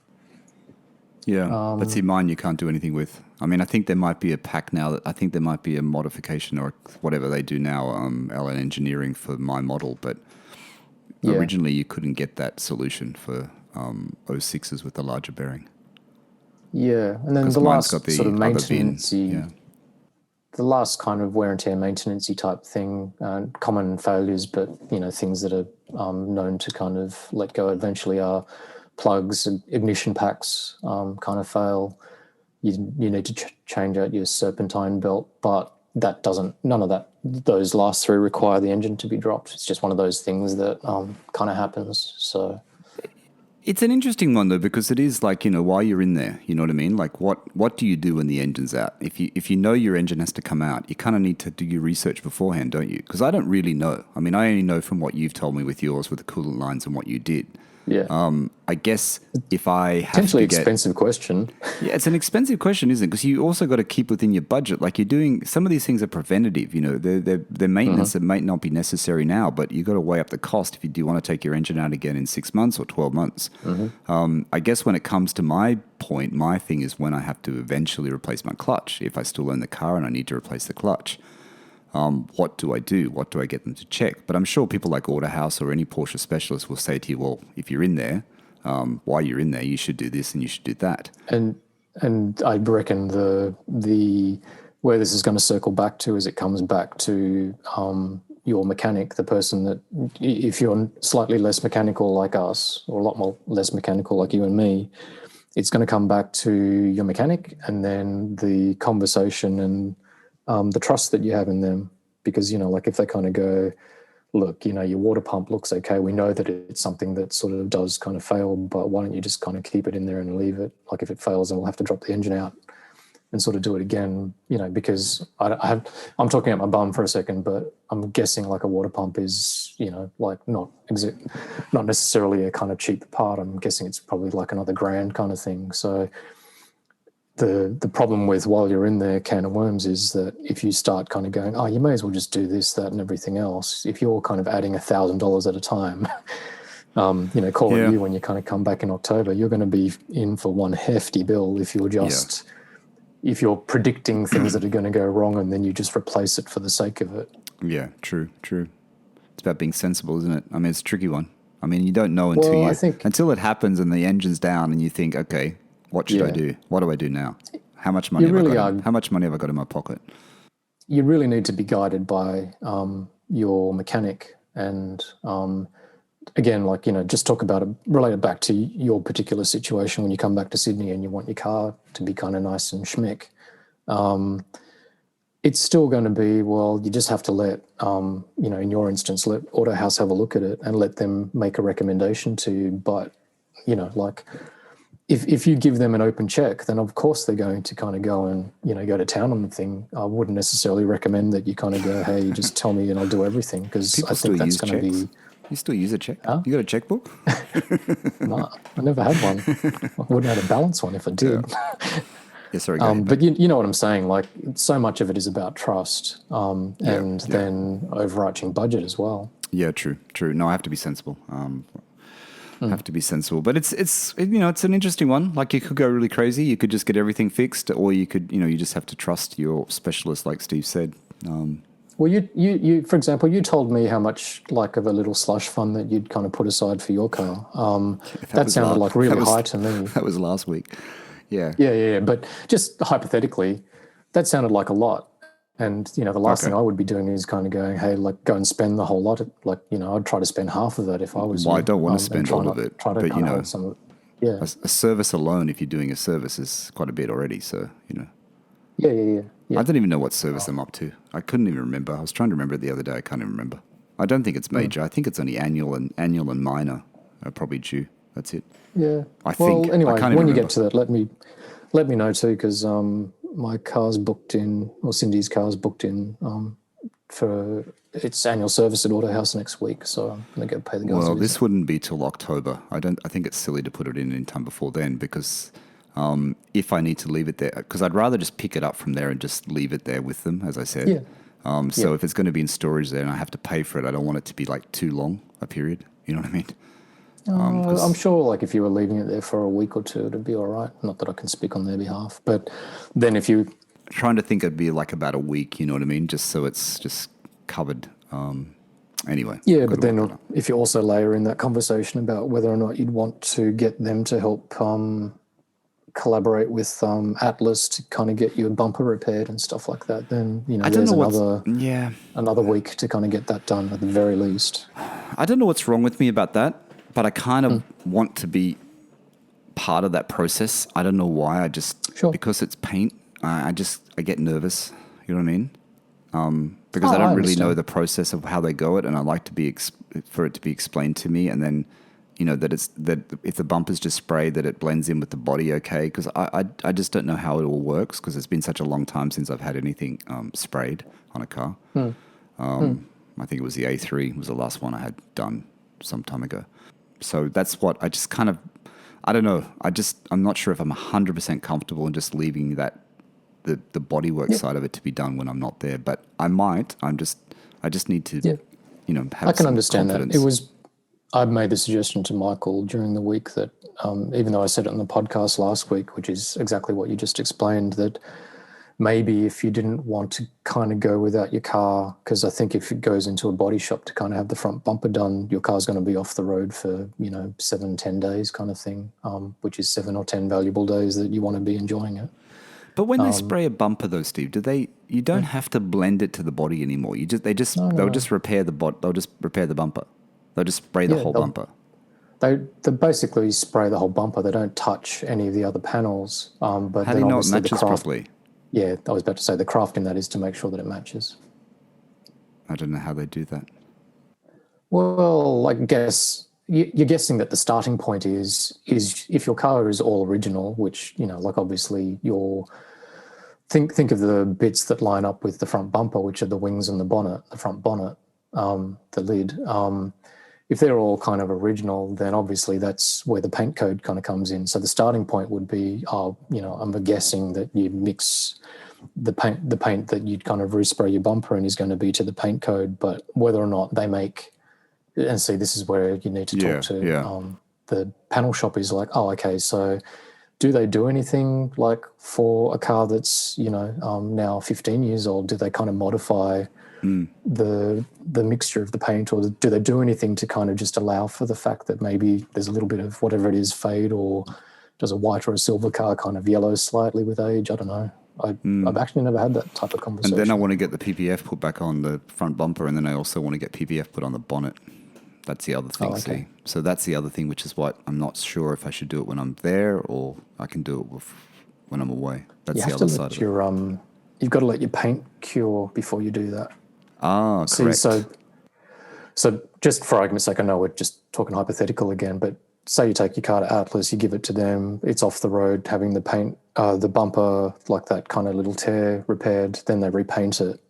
Speaker 1: Yeah, but see, mine you can't do anything with. I mean, I think there might be a pack now. I think there might be a modification or whatever they do now, LN Engineering for my model, but originally you couldn't get that solution for 06s with the larger bearing.
Speaker 2: Yeah, and then the last sort of maintenance-y, the last kind of wear and tear maintenance-y type thing, common failures, but, things that are known to kind of let go eventually are plugs and ignition packs kind of fail. you need to change out your serpentine belt, but none of those last three require the engine to be dropped. It's just one of those things that kind of happens. So
Speaker 1: it's an interesting one though, because it is like, while you're in there, you know what I mean? Like what do you do when the engine's out? If you know your engine has to come out, you kind of need to do your research beforehand, don't you? Because I don't really know. I mean, I only know from what you've told me with yours, with the coolant lines and what you did.
Speaker 2: Yeah.
Speaker 1: I guess if I have
Speaker 2: potentially
Speaker 1: to get,
Speaker 2: expensive question.
Speaker 1: Yeah, it's an expensive question, isn't it? Because you also got to keep within your budget. Like you're doing, some of these things are preventative. They're maintenance that might not be necessary now, but you got to weigh up the cost if you do want to take your engine out again in 6 months or 12 months. I guess when it comes to my thing is when I have to eventually replace my clutch. If I still own the car and I need to replace the clutch. What do I do? What do I get them to check? But I'm sure people like Autohouse or any Porsche specialist will say to you, well, if you're in there, while you're in there, you should do this and you should do that.
Speaker 2: And I reckon the where this is going to circle back to is it comes back to your mechanic, the person that, if you're slightly less mechanical like us, or a lot more less mechanical like you and me, it's going to come back to your mechanic and then the conversation and the trust that you have in them. Because, like if they kind of go, look, your water pump looks okay. We know that it's something that sort of does kind of fail, but why don't you just kind of keep it in there and leave it? Like if it fails, then we'll have to drop the engine out and sort of do it again, because I'm talking out my bum for a second, but I'm guessing like a water pump is, like not necessarily a kind of cheap part. I'm guessing it's probably like another $1,000 kind of thing. So the problem with while you're in there can of worms is that if you start kind of going, oh, you may as well just do this, that, and everything else. If you're kind of adding $1,000 at a time, call it you when you kind of come back in October, you're going to be in for one hefty bill if you're just if you're predicting things that are going to go wrong and then you just replace it for the sake of it. Yeah,
Speaker 1: true. It's about being sensible, isn't it? I mean, it's a tricky one. I mean, you don't know until it happens and the engine's down and you think, okay, what should I do? What do I do now? How much money How much money have I got in my pocket?
Speaker 2: You really need to be guided by your mechanic, and again, like just talk about it, relate it back to your particular situation when you come back to Sydney and you want your car to be kind of nice and schmick. It's still going to be, well, you just have to let in your instance, let Autohouse have a look at it and let them make a recommendation to you. But like, if you give them an open check, then of course they're going to kind of go and, go to town on the thing. I wouldn't necessarily recommend that you kind of go, hey, you just tell me and I'll do everything, because I think that's going to be...
Speaker 1: You still use a check? Huh? You got a checkbook?
Speaker 2: No, I never had one. I wouldn't have a balance one if I did.
Speaker 1: Yeah, sorry.
Speaker 2: But you know what I'm saying? Like, so much of it is about trust then overarching budget as well.
Speaker 1: Yeah, true. No, I have to be sensible. Have to be sensible, but it's it's an interesting one. Like, you could go really crazy, you could just get everything fixed, or you could you just have to trust your specialist, like Steve said.
Speaker 2: Well, you for example, you told me how much like of a little slush fund that you'd kind of put aside for your car. That sounded like really high to me.
Speaker 1: That was last week. Yeah.
Speaker 2: But just hypothetically, that sounded like a lot. And, the last thing I would be doing is kind of going, hey, like, go and spend the whole lot. Like, I'd try to spend half of that if I was
Speaker 1: you. Well, I don't want to spend all of it. But,
Speaker 2: some of it.
Speaker 1: A service alone, if you're doing a service, is quite a bit already. So,
Speaker 2: Yeah.
Speaker 1: I don't even know what service I'm up to. I couldn't even remember. I was trying to remember it the other day. I can't even remember. I don't think it's major. I think it's only annual and minor are probably due. That's it.
Speaker 2: Yeah.
Speaker 1: Anyway,
Speaker 2: when you get to that, let me know too, because my car's booked in, or Cindy's car's booked in for its annual service at Autohouse next week. So I'm going to go pay the guys.
Speaker 1: Well, this wouldn't be till October. I think it's silly to put it in time before then, because if I need to leave it there, because I'd rather just pick it up from there and just leave it there with them, as I said.
Speaker 2: Yeah.
Speaker 1: So if it's going to be in storage there and I have to pay for it, I don't want it to be like too long a period. You know what I mean?
Speaker 2: I'm sure, like, if you were leaving it there for a week or two, it'd be all right. Not that I can speak on their behalf, but then if you...
Speaker 1: Trying to think it'd be like about a week, you know what I mean? Just so it's just covered. Anyway.
Speaker 2: Yeah, but then if you also layer in that conversation about whether or not you'd want to get them to help collaborate with Atlas to kind of get your bumper repaired and stuff like that, then, there's another week to kind of get that done at the very least.
Speaker 1: I don't know what's wrong with me about that, but I kind of want to be part of that process. I don't know why. I just because it's paint. I get nervous. You know what I mean? Because I don't really know the process of how they go it, and I like to be for it to be explained to me, and then that if the bumper's just sprayed, that it blends in with the body. Okay, because I just don't know how it all works because it's been such a long time since I've had anything sprayed on a car. I think it was the A3 was the last one I had done some time ago. So that's what I just kind of, I don't know. I'm not sure if I'm 100% comfortable in just leaving that the bodywork side of it to be done when I'm not there. But I might. I just need to, have.
Speaker 2: I can
Speaker 1: some
Speaker 2: understand
Speaker 1: confidence.
Speaker 2: that. I made the suggestion to Michael during the week that even though I said it on the podcast last week, which is exactly what you just explained, that maybe if you didn't want to kind of go without your car, because I think if it goes into a body shop to kind of have the front bumper done, your car's going to be off the road for, 7-10 days kind of thing, which is 7 or 10 valuable days that you want to be enjoying it.
Speaker 1: But when they spray a bumper though, Steve, you don't have to blend it to the body anymore. They'll just repair they'll just repair the bumper. They'll just spray the whole bumper.
Speaker 2: They basically spray the whole bumper. They don't touch any of the other panels. But
Speaker 1: how do you know it matches properly?
Speaker 2: Yeah, I was about to say the craft in that is to make sure that it matches.
Speaker 1: I don't know how they do that.
Speaker 2: Well, I guess you're guessing that the starting point is if your car is all original, which, obviously think of the bits that line up with the front bumper, which are the wings and the bonnet, the front bonnet, the lid. If they're all kind of original, then obviously that's where the paint code kind of comes in. So the starting point would be, I'm guessing that you mix the paint that you'd kind of respray your bumper in is going to be to the paint code, but whether or not they make, and see, this is where you need to talk to the panel shop is like, okay, so do they do anything like for a car that's, now 15 years old? Do they kind of modify the mixture of the paint, or do they do anything to kind of just allow for the fact that maybe there's a little bit of whatever it is fade, or does a white or a silver car kind of yellow slightly with age? I don't know. I've actually never had that type of conversation.
Speaker 1: And then I want to get the PPF put back on the front bumper, and then I also want to get PPF put on the bonnet. That's the other thing, see. So that's the other thing, which is what I'm not sure if I should do it when I'm there or I can do it when I'm away. That's the other side of it.
Speaker 2: You've got to let your paint cure before you do that.
Speaker 1: Ah, correct.
Speaker 2: So just for argument's sake, I know we're just talking hypothetical again, but say you take your car to Atlas, you give it to them, it's off the road, having the paint, the bumper, like that kind of little tear repaired, then they repaint it.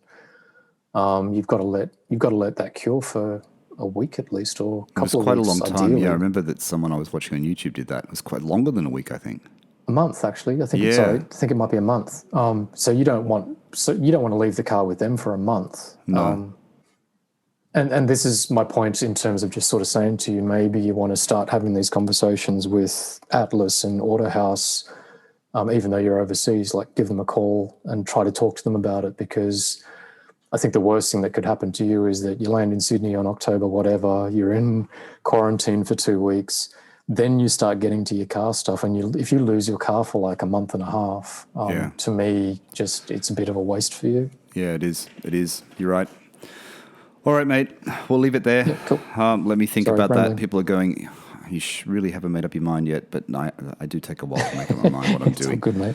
Speaker 2: You've got to let that cure for a week at least, or a couple of weeks.
Speaker 1: It was quite a long time.
Speaker 2: Ideally.
Speaker 1: Yeah, I remember that someone I was watching on YouTube did that. It was quite longer than a week, I think.
Speaker 2: A month, actually. I think it might be a month. So you don't want to leave the car with them for a month.
Speaker 1: No.
Speaker 2: And this is my point in terms of just sort of saying to you, maybe you want to start having these conversations with Atlas and Autohouse, even though you're overseas, like give them a call and try to talk to them about it, because I think the worst thing that could happen to you is that you land in Sydney on October, whatever, you're in quarantine for 2 weeks, then you start getting to your car stuff, and if you lose your car for like a month and a half, to me, just it's a bit of a waste for you.
Speaker 1: Yeah, it is. It is. You're right. All right, mate. We'll leave it there.
Speaker 2: Yeah, cool.
Speaker 1: Let me think about
Speaker 2: rambling.
Speaker 1: that. People are going, you really haven't made up your mind yet, but I do take a while to make up my mind what I'm doing.
Speaker 2: All good, mate.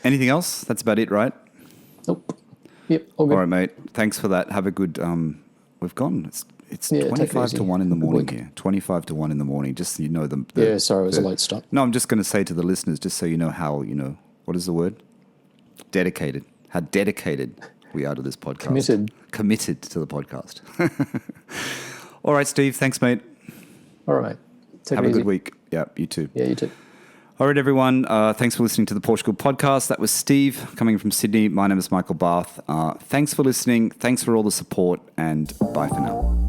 Speaker 1: Anything else? That's about it, right?
Speaker 2: Nope. Yep, all good.
Speaker 1: All right, mate. Thanks for that. Have a good... we've gone... It's 25 to 1 in the morning here. 25 to 1 in the morning. Just so you know
Speaker 2: sorry, it was a late start.
Speaker 1: No, I'm just going to say to the listeners, just so you know how, what is the word? Dedicated. How dedicated we are to this podcast. Committed to the podcast. All right, Steve. Thanks, mate.
Speaker 2: All right, mate.
Speaker 1: Have a good week. Yeah, you too.
Speaker 2: Yeah, you too.
Speaker 1: All right, everyone. Thanks for listening to the PorscheCooled Podcast. That was Steve coming from Sydney. My name is Michael Barth. Thanks for listening. Thanks for all the support, and bye for now.